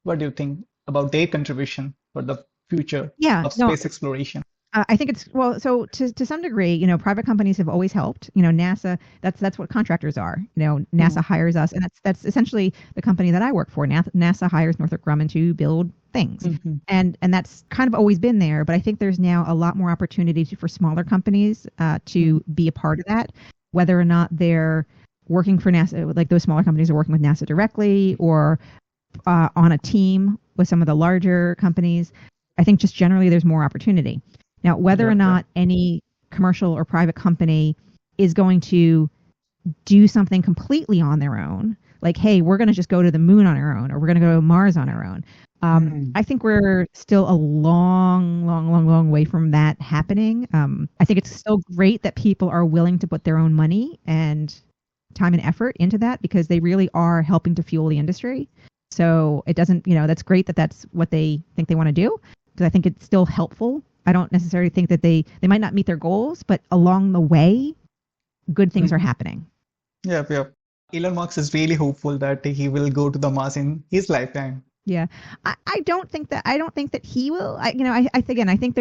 What do you think about their contribution for the future Yeah, of no, space exploration? I think it's well. So to some degree, private companies have always helped. NASA, that's what contractors are. NASA hires us, and that's essentially the company that I work for. NASA hires Northrop Grumman to build things, and that's kind of always been there. But I think there's now a lot more opportunity for smaller companies to be a part of that, whether or not they're working for NASA. Like those smaller companies are working with NASA directly, or on a team with some of the larger companies. I think just generally there's more opportunity. Now, whether or not any commercial or private company is going to do something completely on their own, like, hey, we're going to just go to the moon on our own, or we're going to go to Mars on our own. I think we're still a long way from that happening. I think it's still great that people are willing to put their own money and time and effort into that because they really are helping to fuel the industry. So it doesn't, that's great that that's what they think they want to do because I think it's still helpful. I don't necessarily think that they might not meet their goals, but along the way, good things are happening. Yeah. Elon Musk is really hopeful that he will go to the Mars in his lifetime. Yeah, I don't think that he will. I think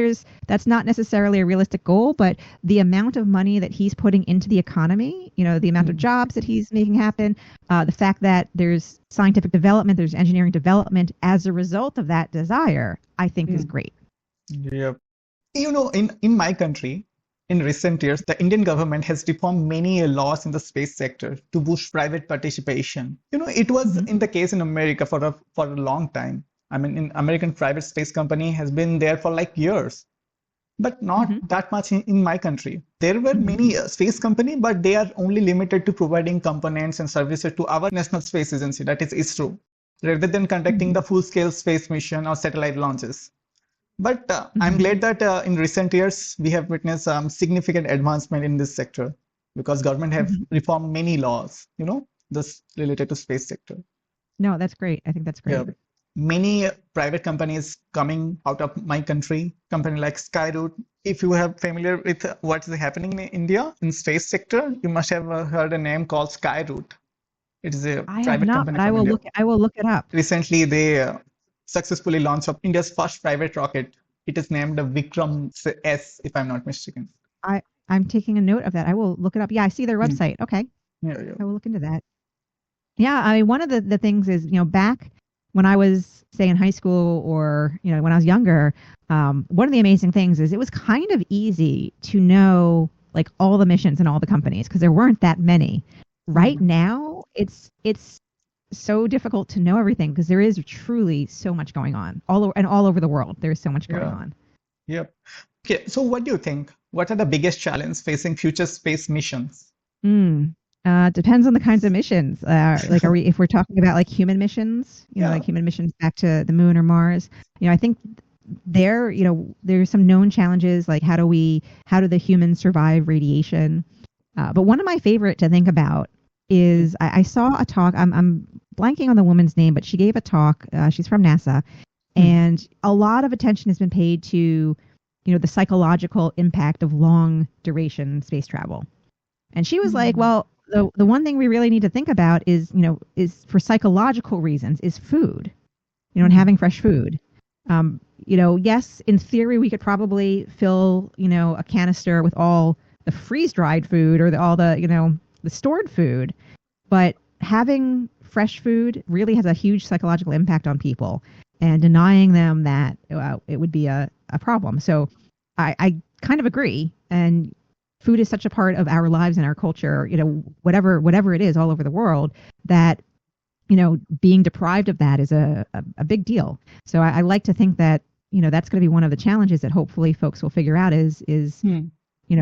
that's not necessarily a realistic goal, but the amount of money that he's putting into the economy, the amount of jobs that he's making happen, the fact that there's scientific development, there's engineering development as a result of that desire, I think is great. Yeah. In my country, in recent years, the Indian government has reformed many laws in the space sector to boost private participation. It was in the case in America for a long time. I mean, in American private space company has been there for like years, but not that much in my country. There were many space company, but they are only limited to providing components and services to our National Space Agency, that is ISRO, rather than conducting the full-scale space mission or satellite launches. But I'm glad that in recent years, we have witnessed significant advancement in this sector because government have reformed many laws, this related to space sector. No, that's great. I think that's great. Yeah. Many private companies coming out of my country, company like Skyroot. If you are familiar with what is happening in India in space sector, you must have heard a name called Skyroot. It is a private company. But I will look it up. Recently, they successfully launched India's first private rocket. It is named the Vikram S, if I'm not mistaken. I'm taking a note of that. I will look it up. Yeah, I see their website. Okay. Yeah. I will look into that. Yeah, I mean, one of the things is, back when I was, say, in high school or, when I was younger, one of the amazing things is it was kind of easy to know, like, all the missions and all the companies because there weren't that many. Right now, it's so difficult to know everything because there is truly so much going on all over the world. There's so much going on. Yep. Okay. So what do you think? What are the biggest challenges facing future space missions? Depends on the kinds of missions. Like, if we're talking about like human missions, like human missions back to the moon or Mars, I think there's some known challenges like how do the humans survive radiation? But one of my favorite to think about is I saw a talk. I'm blanking on the woman's name, but she gave a talk. She's from NASA, and a lot of attention has been paid to, the psychological impact of long duration space travel. And she was like, well, the one thing we really need to think about is for psychological reasons is food, and having fresh food. Yes, in theory, we could probably fill, a canister with all the freeze-dried food or all the stored food, but having fresh food really has a huge psychological impact on people, and denying them that it would be a problem. So I kind of agree. And food is such a part of our lives and our culture, whatever it is all over the world, that, being deprived of that is a big deal. So I like to think that that's going to be one of the challenges that hopefully folks will figure out is Hmm.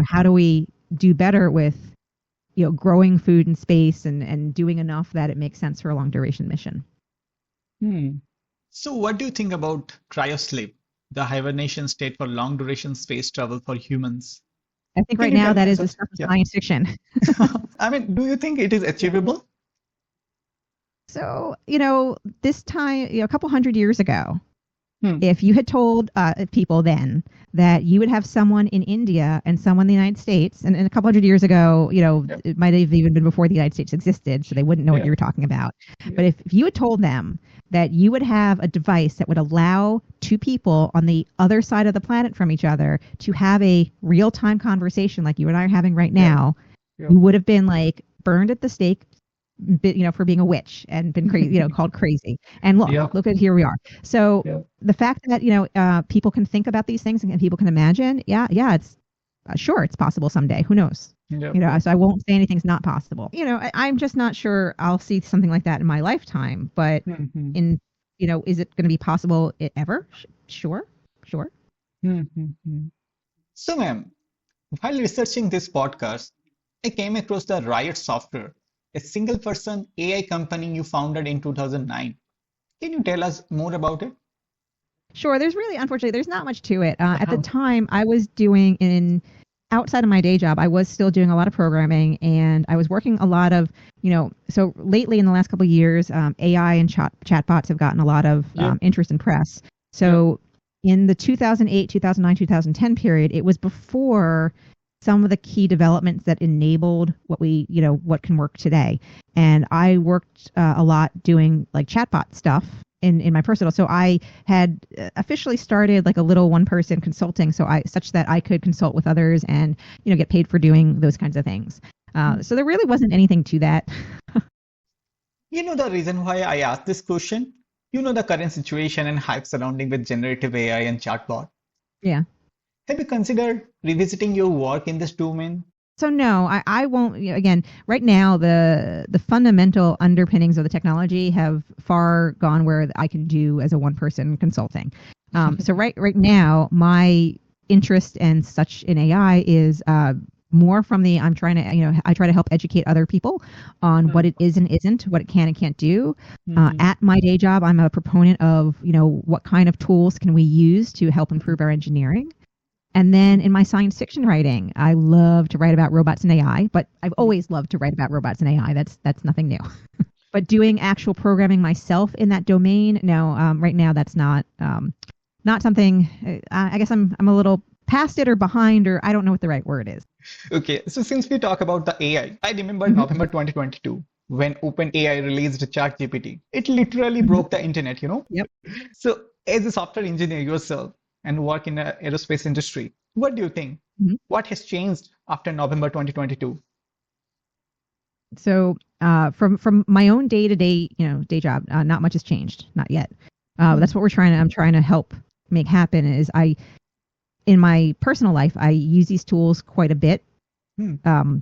how do we do better with, growing food in space and doing enough that it makes sense for a long duration mission. Hmm. So, what do you think about cryo-sleep, the hibernation state for long duration space travel for humans? I think Can right you now tell me that is the that? stuff of Yeah. science fiction. I mean, do you think it is achievable? So, this time, a couple hundred years ago, Hmm. if you had told people then that you would have someone in India and someone in the United States, and a couple hundred years ago, Yeah. it might have even been before the United States existed, so they wouldn't know what Yeah. you were talking about. Yeah. But if you had told them that you would have a device that would allow two people on the other side of the planet from each other to have a real-time conversation like you and I are having right Yeah. now, Yeah. you would have been like burned at the stake, for being a witch and been crazy, called crazy. And Yeah. look at here we are. So Yeah. the fact that people can think about these things and people can imagine, it's sure it's possible someday. Who knows? Yeah. So I won't say anything's not possible. I'm just not sure I'll see something like that in my lifetime. But Mhm. in is it going to be possible ever? Sure. Mhm. So, ma'am, while researching this podcast, I came across the Riot Software, a single person AI company you founded in 2009. Can you tell us more about it? Sure. Unfortunately, there's not much to it. At the Uh-huh. time, I was outside of my day job, I was still doing a lot of programming and I was working a lot of, so lately in the last couple of years, AI and chatbots have gotten a lot of Yeah. interest and press. So in the 2008, 2009, 2010 period, it was before some of the key developments that enabled what can work today. And I worked a lot doing like chatbot stuff in my personal. So I had officially started like a little one person consulting. Such that I could consult with others and, get paid for doing those kinds of things. So there really wasn't anything to that. You know the reason why I asked this question? You know the current situation and hype surrounding with generative AI and chatbot. Yeah. Have you considered revisiting your work in this domain? So no, I won't. Again, right now the fundamental underpinnings of the technology have far gone where I can do as a one person consulting. So right now my interest and such in AI is more from I'm trying to I try to help educate other people on what it is and isn't, what it can and can't do. At my day job, I'm a proponent of what kind of tools can we use to help improve our engineering. And then in my science fiction writing, I love to write about robots and AI, but I've always loved to write about robots and AI. That's nothing new. But doing actual programming myself in that domain, no, right now that's not something. I guess I'm a little past it or behind, or I don't know what the right word is. Okay, so since we talk about the AI, I remember Mhm. November 2022 when OpenAI released ChatGPT. It literally broke the internet, Yep. So, as a software engineer yourself and work in the aerospace industry, what do you think? Mhm. What has changed after November 2022? So from my own day to day, day job, not much has changed, not yet. That's what I'm trying to help make happen. In my personal life, I use these tools quite a bit. Hmm.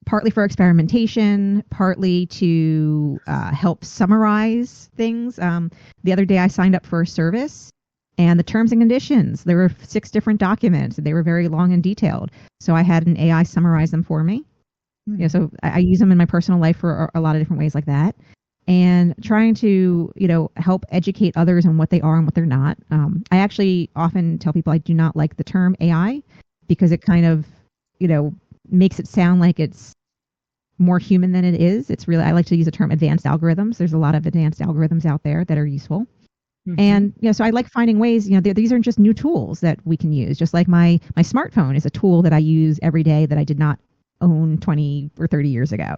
Partly for experimentation, partly to help summarize things. The other day, I signed up for a service, and the terms and conditions, there were 6 different documents. They were very long and detailed. So I had an AI summarize them for me. So I use them in my personal life for a lot of different ways like that. And trying to, help educate others on what they are and what they're not. I actually often tell people I do not like the term AI because it kind of, makes it sound like it's more human than it is. I like to use the term advanced algorithms. There's a lot of advanced algorithms out there that are useful. And so I like finding ways, these aren't just new tools that we can use. Just like my smartphone is a tool that I use every day that I did not own 20 or 30 years ago.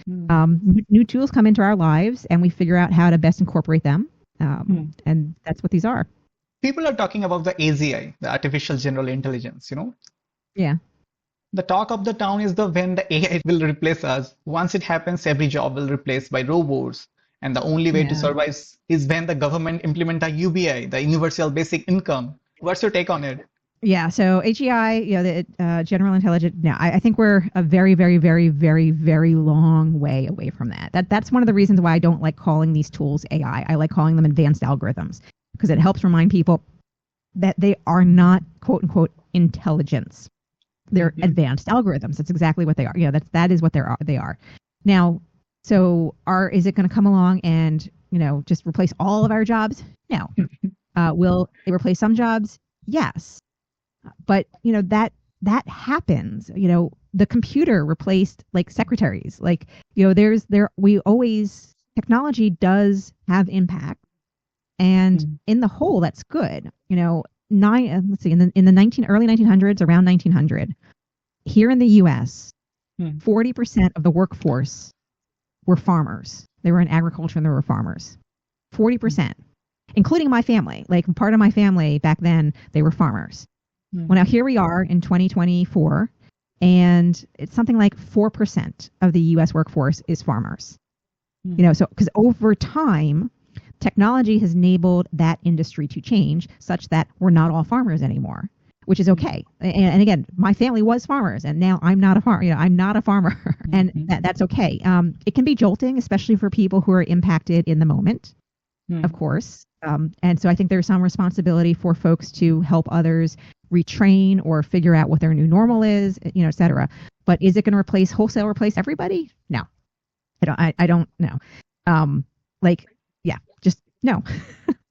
New tools come into our lives and we figure out how to best incorporate them. And that's what these are. People are talking about the AGI, the artificial general intelligence, Yeah. The talk of the town is when the AI will replace us. Once it happens, every job will replaced by robots. And the only way to Yeah. survive is when the government implement a UBI, the universal basic income. What's your take on it? Yeah, so AGI, the general intelligence. No, I think we're a very, very, very, very, very long way away from that. That's one of the reasons why I don't like calling these tools AI. I like calling them advanced algorithms because it helps remind people that they are not quote unquote intelligence. They're advanced algorithms. That's exactly what they are. That is what they are. Now, so is it going to come along and, just replace all of our jobs? No. Will it replace some jobs? Yes. But, that happens. The computer replaced like secretaries. Like, technology does have impact. And in the whole, that's good. Let's see, in the early 1900s, around 1900, here in the U.S., 40% of the workforce were farmers. They were in agriculture and they were farmers. 40%, including my family. Like part of my family back then, they were farmers. Well, now here we are in 2024, and it's something like 4% of the U.S. workforce is farmers. So because over time, technology has enabled that industry to change such that we're not all farmers anymore, which is okay. And again, my family was farmers, and now I'm not a farmer. I'm not a farmer, and that's okay. It can be jolting, especially for people who are impacted in the moment, of course. And so I think there's some responsibility for folks to help others retrain or figure out what their new normal is, et cetera. But is it going to wholesale replace everybody? No, I don't know. Just no.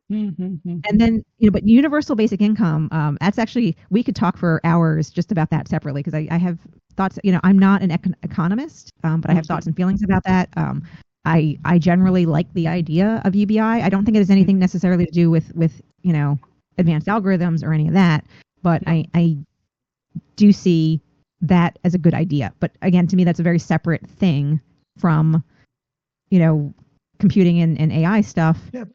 And then, but universal basic income, that's actually, we could talk for hours just about that separately, because I have thoughts, I'm not an economist, but I have thoughts and feelings about that. I generally like the idea of UBI. I don't think it has anything necessarily to do with advanced algorithms or any of that, but I do see that as a good idea. But again, to me, that's a very separate thing from, computing and AI stuff. Yep.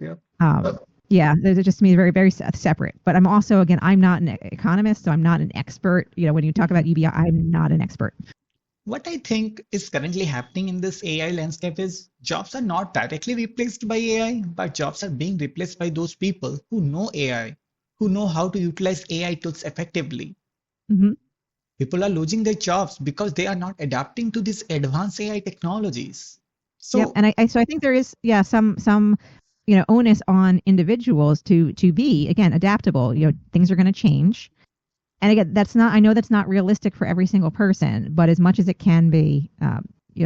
They're just to me very, very separate. But I'm also, again, I'm not an economist, so I'm not an expert. When you talk about UBI, I'm not an expert. What I think is currently happening in this AI landscape is jobs are not directly replaced by AI, but jobs are being replaced by those people who know AI, who know how to utilize AI tools effectively. People are losing their jobs because they are not adapting to these advanced AI technologies. So, and I think there is, some onus on individuals to be, again, adaptable. Things are going to change. And again, I know that's not realistic for every single person, but as much as it can be,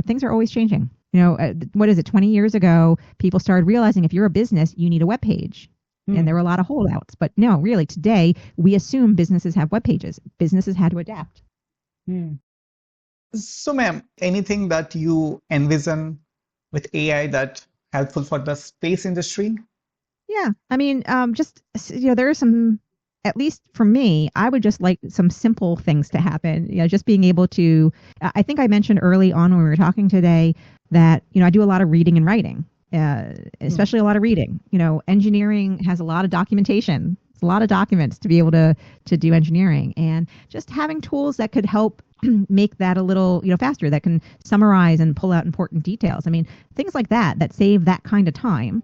things are always changing. What is it? 20 years ago, people started realizing if you're a business, you need a web page. And there were a lot of holdouts. But no, really, today, we assume businesses have web pages. Businesses had to adapt. So, ma'am, anything that you envision with AI that helpful for the space industry? Yeah, I mean, just there are some. At least for me, I would just like some simple things to happen. Just being able to. I think I mentioned early on when we were talking today that I do a lot of reading and writing, especially a lot of reading. Engineering has a lot of documentation. It's a lot of documents to be able to do engineering, and just having tools that could help make that a little faster, that can summarize and pull out important details. I mean, things like that save that kind of time.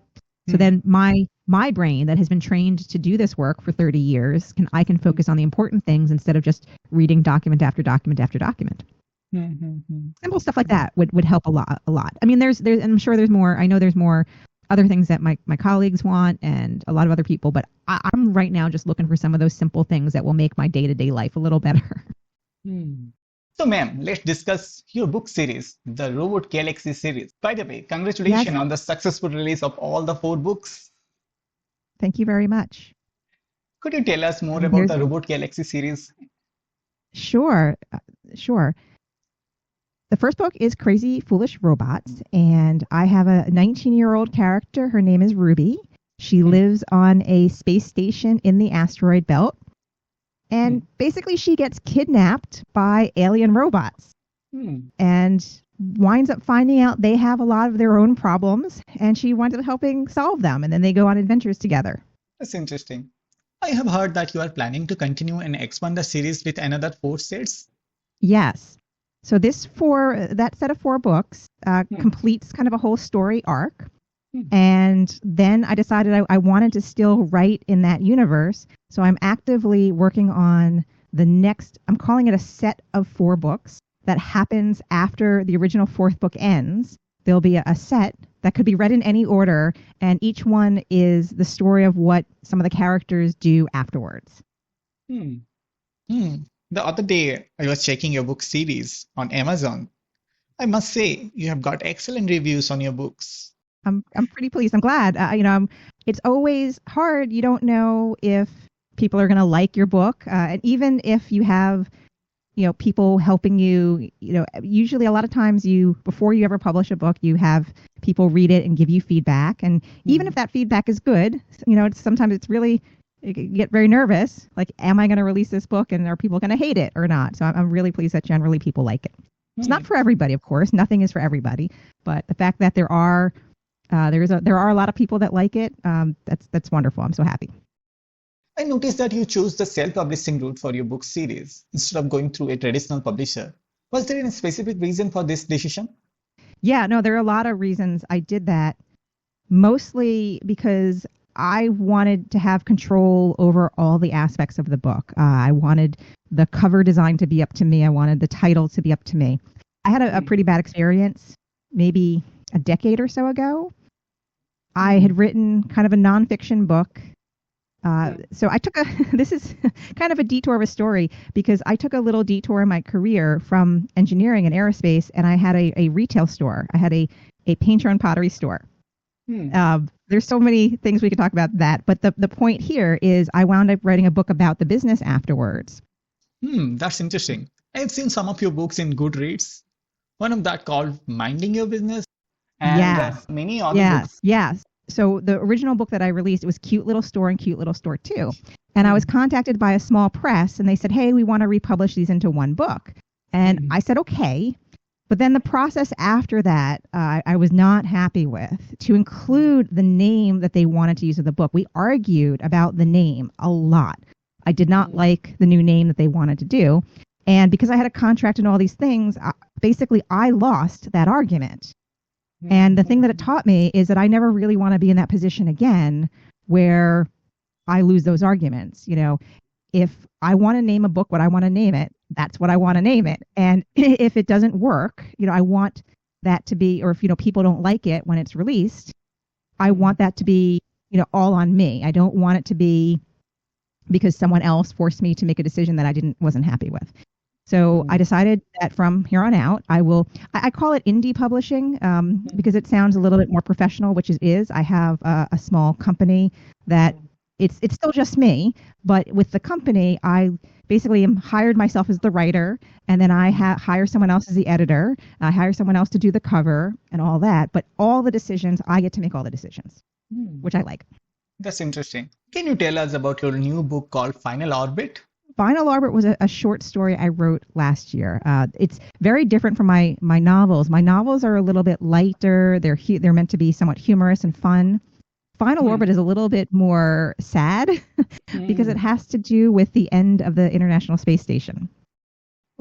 So then my brain that has been trained to do this work for 30 years I can focus on the important things instead of just reading document after document after document. Simple stuff like that would help a lot. I mean, there's I'm sure there's more. I know there's more other things that my colleagues want and a lot of other people, but I'm right now just looking for some of those simple things that will make my day-to-day life a little better. So, ma'am, let's discuss your book series, the Robot Galaxy series. By the way, congratulations on the successful release of all the 4 books. Thank you very much. Could you tell us more about the Robot Galaxy series? Sure. The first book is Crazy Foolish Robots, and I have a 19-year-old character. Her name is Ruby. She lives on a space station in the asteroid belt. And basically she gets kidnapped by alien robots and winds up finding out they have a lot of their own problems, and she winds up helping solve them. And then they go on adventures together. That's interesting. I have heard that you are planning to continue and expand the series with another 4 sets. Yes. So that set of 4 books completes kind of a whole story arc. And then I decided I wanted to still write in that universe. So I'm actively working on the next, I'm calling it a set of 4 books that happens after the original 4th book ends. There'll be a set that could be read in any order, and each one is the story of what some of the characters do afterwards. Hmm. Hmm. The other day, I was checking your book series on Amazon. I must say, you have got excellent reviews on your books. I'm pretty pleased. I'm glad. It's always hard. You don't know if people are going to like your book, and even if you have, people helping you. Usually a lot of times before you ever publish a book, you have people read it and give you feedback, and even if that feedback is good, sometimes it's really you get very nervous. Like, am I going to release this book, and are people going to hate it or not? So I'm really pleased that generally people like it. It's not for everybody, of course. Nothing is for everybody, but the fact that there are a lot of people that like it. That's wonderful. I'm so happy. I noticed that you chose the self-publishing route for your book series instead of going through a traditional publisher. Was there any specific reason for this decision? Yeah, no, there are a lot of reasons I did that. Mostly because I wanted to have control over all the aspects of the book. I wanted the cover design to be up to me. I wanted the title to be up to me. I had a pretty bad experience maybe a decade or so ago. I had written kind of a nonfiction book. So I took this is kind of a detour of a story, because I took a little detour in my career from engineering and aerospace, and I had a retail store. I had a painter and pottery store. There's so many things we could talk about that, but the point here is I wound up writing a book about the business afterwards. That's interesting. I've seen some of your books in Goodreads. One of that called Minding Your Business, and many other books. Yes. So the original book that I released, it was Cute Little Store and Cute Little Store 2. And I was contacted by a small press, and they said, hey, we want to republish these into one book. And I said, okay. But then the process after that, I was not happy with. To include the name that they wanted to use in the book, we argued about the name a lot. I did not like the new name that they wanted to do. And because I had a contract and all these things, basically I lost that argument. And the thing that it taught me is that I never really want to be in that position again where I lose those arguments. If I want to name a book what I want to name it, that's what I want to name it. And if it doesn't work, I want that to be, or if, people don't like it when it's released, I want that to be, all on me. I don't want it to be because someone else forced me to make a decision that I wasn't happy with. So I decided that from here on out, I call it indie publishing because it sounds a little bit more professional, which it is. I have a small company that it's still just me, but with the company, I basically hired myself as the writer, and then I hire someone else as the editor. I hire someone else to do the cover and all that, but all the decisions, I get to make all the decisions, which I like. That's interesting. Can you tell us about your new book called Final Orbit? Final Orbit was a short story I wrote last year. It's very different from my novels. My novels are a little bit lighter. They're meant to be somewhat humorous and fun. Final Orbit is a little bit more sad because it has to do with the end of the International Space Station.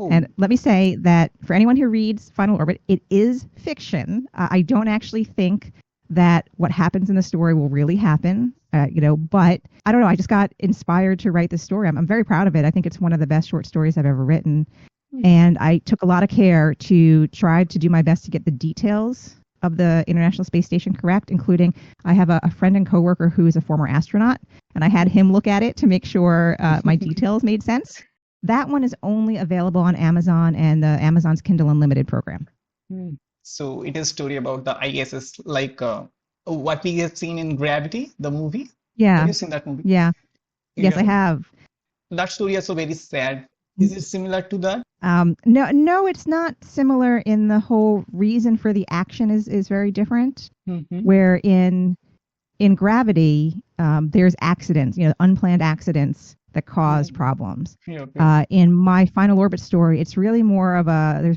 And let me say that for anyone who reads Final Orbit, it is fiction. I don't actually think that what happens in the story will really happen, but I don't know. I just got inspired to write this story. I'm very proud of it. I think it's one of the best short stories I've ever written. And I took a lot of care to try to do my best to get the details of the International Space Station correct, including I have a friend and coworker who is a former astronaut, and I had him look at it to make sure my details made sense. That one is only available on Amazon and the Amazon's Kindle Unlimited program. So it is a story about the ISS, like what we have seen in Gravity, the movie. Yeah. Have you seen that movie? Yeah. Yes, I have. That story is also very sad. Is it similar to that? No, it's not similar. In the whole reason for the action is very different. Where in Gravity, there's accidents, unplanned accidents that cause problems. In my Final Orbit story, it's really there's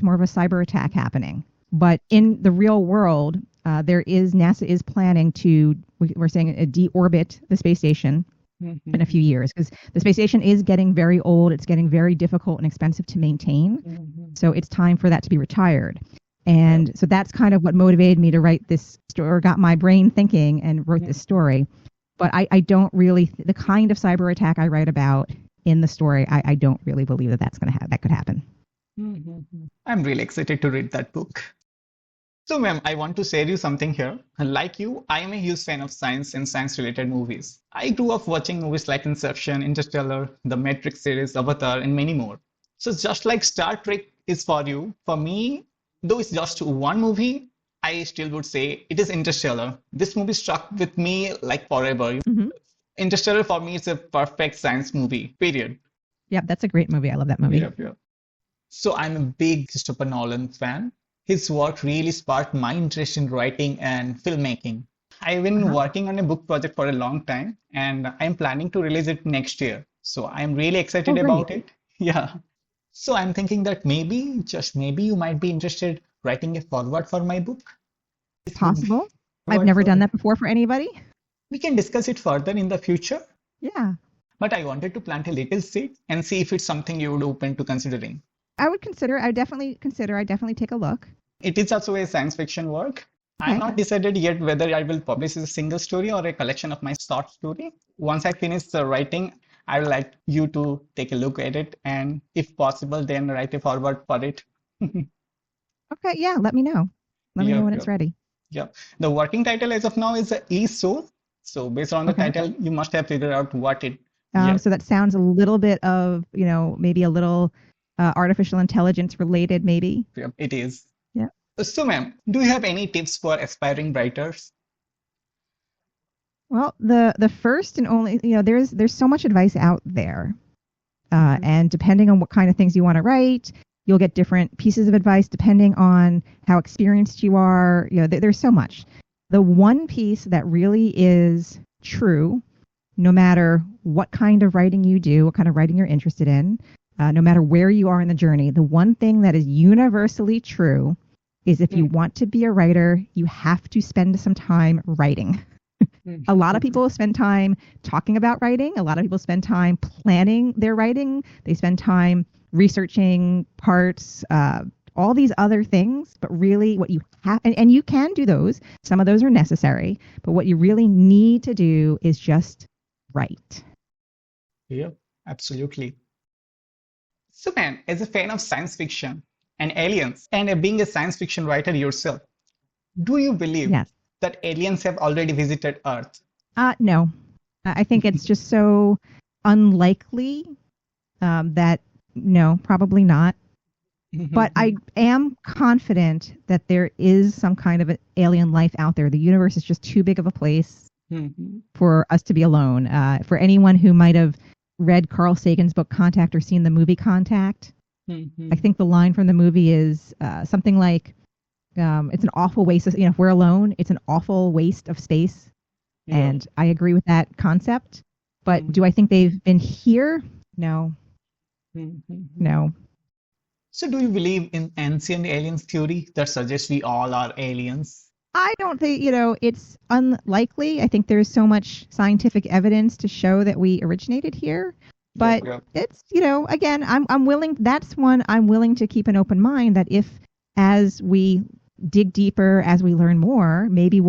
more of a cyber attack happening. But in the real world, NASA is planning to, we're saying, deorbit the space station in a few years, because the space station is getting very old. It's getting very difficult and expensive to maintain. So it's time for that to be retired. And so that's kind of what motivated me to write this story, or got my brain thinking and wrote this story. But I don't really, the kind of cyber attack I write about in the story, I don't really believe that that could happen. I'm really excited to read that book. So, ma'am, I want to share you something here. Like you, I am a huge fan of science and science-related movies. I grew up watching movies like Inception, Interstellar, the Matrix series, Avatar, and many more. So, just like Star Trek is for you, for me, though it's just one movie, I still would say it is Interstellar. This movie stuck with me like forever. Hmm. Interstellar for me is a perfect science movie, period. Yep, that's a great movie. I love that movie. Yep, yep. So I'm a big Christopher Nolan fan. His work really sparked my interest in writing and filmmaking. I've been Uh-huh. working on a book project for a long time and I'm planning to release it next year. So I'm really Oh, excited great. about it. Yeah. So I'm thinking that maybe, just maybe, you might be interested writing a forward for my book. This would be Possible. I've forward never done for, that before for anybody. we can discuss it further in the future, Yeah. but I wanted to plant a little seed and see if it's something you would open to considering. I would consider, I definitely consider, I definitely take a look. It is also a science fiction work. I'm Okay. not decided yet whether I will publish a single story or a collection of my short story. Once I finish the writing, I would like you to take a look at it and if possible, then write a forward for it. Okay. Yeah. Let me know. Let me know Yep, when it's yep, ready. yep. The working title as of now is ESO. So based on the Okay. title, you must have figured out what it. Yep, So that sounds a little bit of, maybe a little artificial intelligence related, maybe. yep, it is. Yeah. So, ma'am, do you have any tips for aspiring writers? Well, the first and only, there's so much advice out there. Mhm. And depending on what kind of things you want to write, you'll get different pieces of advice depending on how experienced you are. There's so much. The one piece that really is true, no matter what kind of writing you do, what kind of writing you're interested in, no matter where you are in the journey, the one thing that is universally true is if you want to be a writer, you have to spend some time writing. A lot of people spend time talking about writing. A lot of people spend time planning their writing. They spend time researching parts, all these other things. But really, what you have, and you can do those, some of those are necessary. But what you really need to do is just write. Yep, absolutely. So, man, as a fan of science fiction and aliens, and being a science fiction writer yourself, do you believe Yes. that aliens have already visited Earth? No. I think it's just so unlikely that no, probably not. But I am confident that there is some kind of an alien life out there. The universe is just too big of a place for us to be alone. For anyone who might have read Carl Sagan's book Contact or seen the movie Contact, I think the line from the movie is something like, it's an awful waste of, if we're alone, it's an awful waste of space. Yeah. And I agree with that concept. But do I think they've been here? No. No. So, do you believe in ancient aliens theory that suggests we all are aliens? I don't think, it's unlikely. I think there's so much scientific evidence to show that we originated here. But Yep. it's, again, I'm willing, that's one I'm willing to keep an open mind that if, as we dig deeper, as we learn more, maybe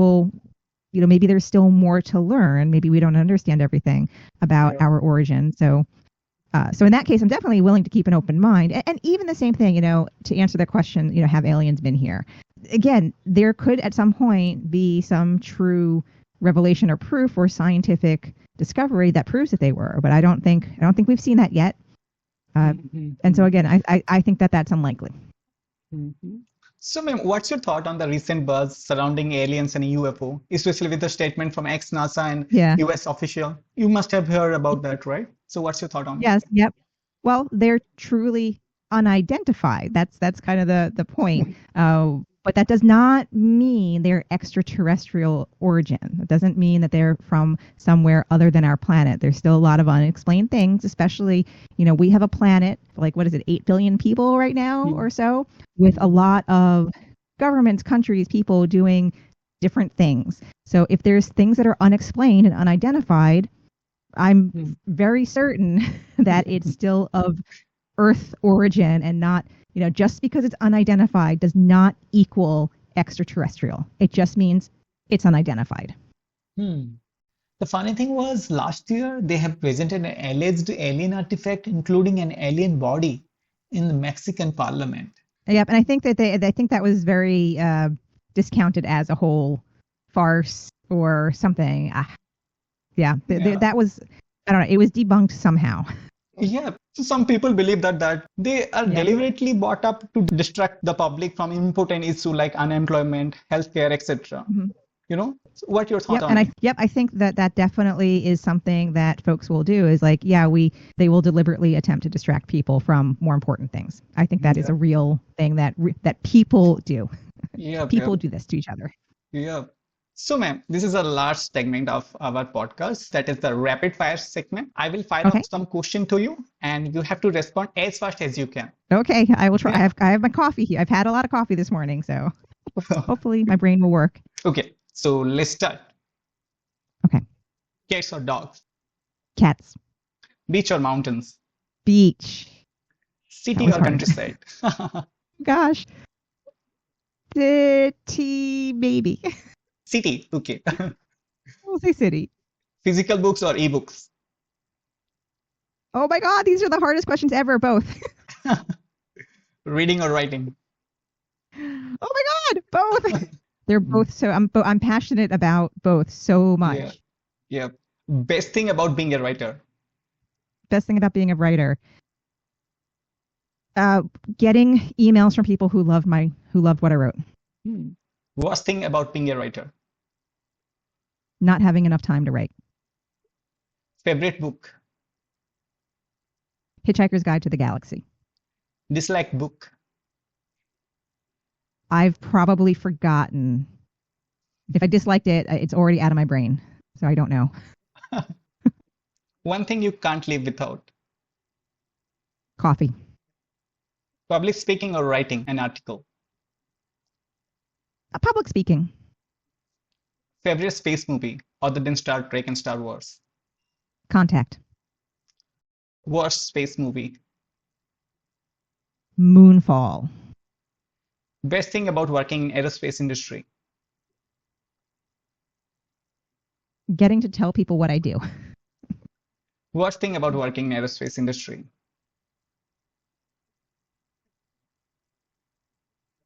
maybe there's still more to learn. Maybe we don't understand everything about Yep. our origin. So in that case, I'm definitely willing to keep an open mind. And even the same thing, to answer the question, have aliens been here? Again, there could at some point be some true revelation or proof or scientific discovery that proves that they were, but I don't think we've seen that yet. And so again, I think that that's unlikely. So, ma'am, what's your thought on the recent buzz surrounding aliens and UFO, especially with the statement from ex-NASA and Yeah. US official? You must have heard about that, right? So, what's your thought on Yes. Yep. Well, they're truly unidentified. That's kind of the point. But that does not mean they're extraterrestrial origin. It doesn't mean that they're from somewhere other than our planet. There's still a lot of unexplained things, especially, we have a planet, like, what is it, 8 billion people right now or so, with a lot of governments, countries, people doing different things. So if there's things that are unexplained and unidentified, I'm very certain that it's still of Earth origin and not, just because it's unidentified does not equal extraterrestrial. It just means it's unidentified. The funny thing was, last year they have presented an alleged alien artifact, including an alien body, in the Mexican parliament. Yep, and I think that that was very discounted as a whole farce or something. That was, I don't know, it was debunked somehow. Yeah, so some people believe that they are Yeah. deliberately brought up to distract the public from important issues like unemployment, healthcare, etc. Mhm. So what your thought Yep, on and it? I think that definitely is something that folks will do. Is like, they will deliberately attempt to distract people from more important things. I think that is Yeah, a real thing that people do. yeah, yeah, People do this to each other. yeah. So, ma'am, this is a last segment of our podcast. That is the rapid fire segment. I will fire Okay. off some question to you, and you have to respond as fast as you can. Okay, I will try. Okay. I have my coffee here. I've had a lot of coffee this morning, so hopefully my brain will work. Okay. So let's start. Okay. Cats or dogs? Cats. Beach or mountains? Beach. That City was or hard. countryside? Gosh. City, maybe. City. Okay. We'll say city. Physical books or ebooks? Oh my God, these are the hardest questions ever, both. Reading or writing? Oh my God, both. They're both so, I'm passionate about both so Yeah. much. Yeah. Best thing about being a writer? Best thing about being a writer, getting emails from people who loved what I wrote. Hmm. Worst thing about being a writer? Not having enough time to write. Favorite book? Hitchhiker's Guide to the Galaxy. Dislike book? I've probably forgotten. If I disliked it, it's already out of my brain, so I don't know. One thing you can't live without? Coffee. Public speaking or writing an article? Public speaking. Favorite space movie other than Star Trek and Star Wars? Contact. Worst space movie? Moonfall. Best thing about working in aerospace industry? Getting to tell people what I do. Worst thing about working in aerospace industry?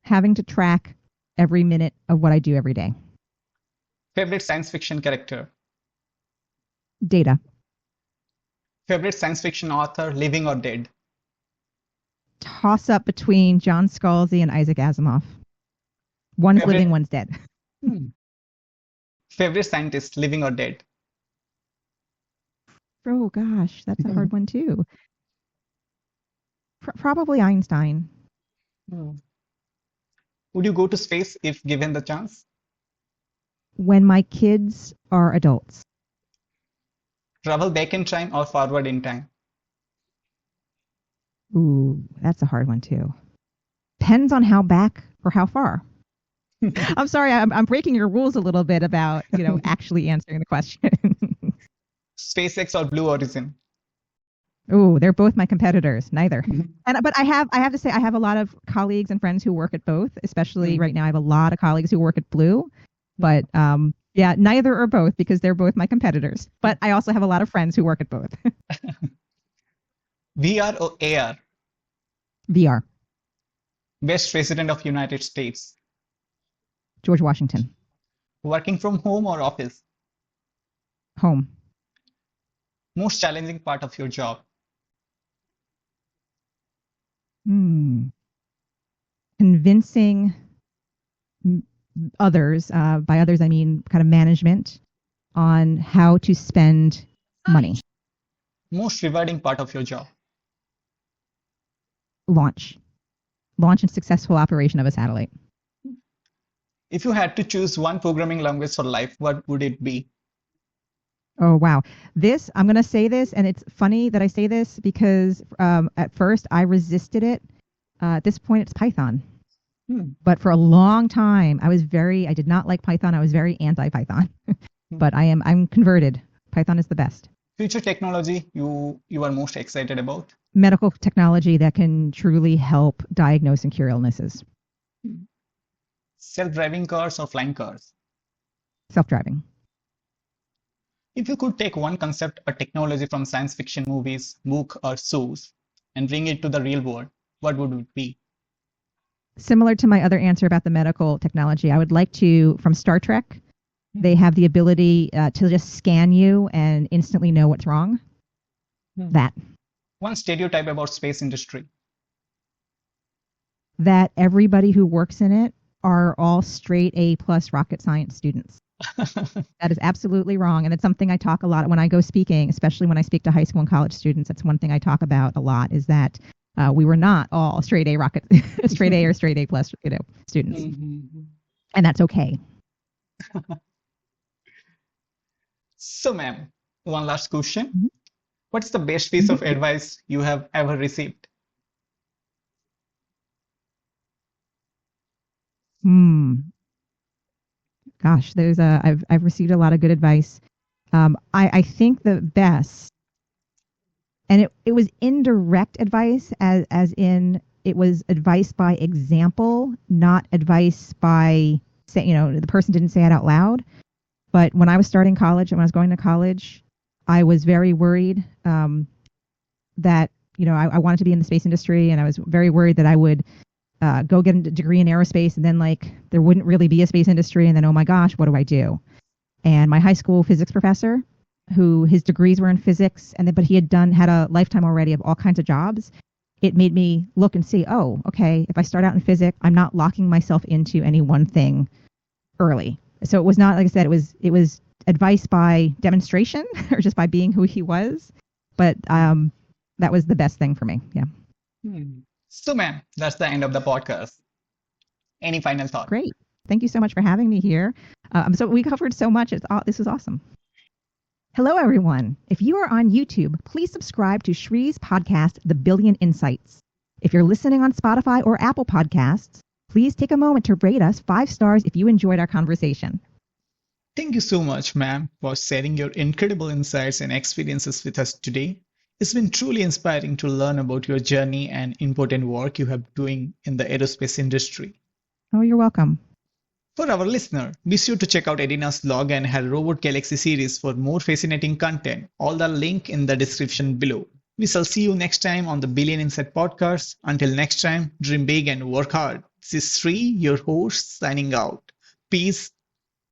Having to track every minute of what I do every day. Favorite science fiction character? Data. Favorite science fiction author, living or dead? Toss up between John Scalzi and Isaac Asimov. One's living, Favorite one's dead. hmm. Favorite scientist, living or dead? Oh gosh, that's a hard one too. Probably Einstein. Hmm. Would you go to space if given the chance? When my kids are adults. Travel back in time or forward in time? Ooh, that's a hard one too. Depends on how back or how far. I'm sorry, I'm breaking your rules a little bit about, actually answering the question. SpaceX or Blue Origin? Ooh, they're both my competitors. Neither. But I have to say I have a lot of colleagues and friends who work at both, especially right now I have a lot of colleagues who work at Blue. But yeah, neither or both because they're both my competitors. But I also have a lot of friends who work at both. VR or AR? VR. Best president of United States? George Washington. Working from home or office? Home. Most challenging part of your job? Convincing others, by others I mean kind of management, on how to spend money. Most rewarding part of your job? Launch and successful operation of a satellite. If you had to choose one programming language for life, what would it be? Oh, wow. I'm going to say this, and it's funny that I say this because at first I resisted it. At this point, it's Python. But for a long time, I did not like Python. I was very anti-Python. But I'm converted. Python is the best. Future technology you are most excited about? Medical technology that can truly help diagnose and cure illnesses. Self-driving cars or flying cars? Self-driving. If you could take one concept or technology from science fiction movies, book, or shows and bring it to the real world, what would it be? similar to my other answer about the medical technology, I would like to, from Star Trek, they have the ability to just scan you and instantly know what's wrong. That. One stereotype about space industry. That everybody who works in it are all straight A plus rocket science students. That is absolutely wrong. And it's something I talk a lot when I go speaking, especially when I speak to high school and college students. That's one thing I talk about a lot is that we were not all straight A rocket, straight A or straight A plus, students. And that's okay. So, ma'am, one last question. What's the best piece of advice you have ever received? Gosh, I've received a lot of good advice. I think the best, and it was indirect advice, as in it was advice by example, not advice by say, the person didn't say it out loud. But when I was starting college and when I was going to college, I was very worried that I wanted to be in the space industry, and I was very worried that I would go get a degree in aerospace, and then there wouldn't really be a space industry, and then oh my gosh, what do I do? And my high school physics professor, who his degrees were in physics, but he had a lifetime already of all kinds of jobs. It made me look and see, oh, okay, if I start out in physics, I'm not locking myself into any one thing early. So it was not, like I said, it was advice by demonstration or just by being who he was. But that was the best thing for me. Yeah. So, ma'am, that's the end of the podcast. Any final thought? Great. Thank you so much for having me here. So we covered so much. This is awesome. Hello, everyone. If you are on YouTube, please subscribe to Shree's podcast, The Billion Insights. If you're listening on Spotify or Apple Podcasts, please take a moment to rate us 5 stars if you enjoyed our conversation. Thank you so much, ma'am, for sharing your incredible insights and experiences with us today. It's been truly inspiring to learn about your journey and important work you have doing in the aerospace industry. Oh, you're welcome. For our listener, be sure to check out Adeena's blog and her Robot Galaxy series for more fascinating content. All the link in the description below. We shall see you next time on the Billion Insight podcast. Until next time, dream big and work hard. This is Sri, your host, signing out. Peace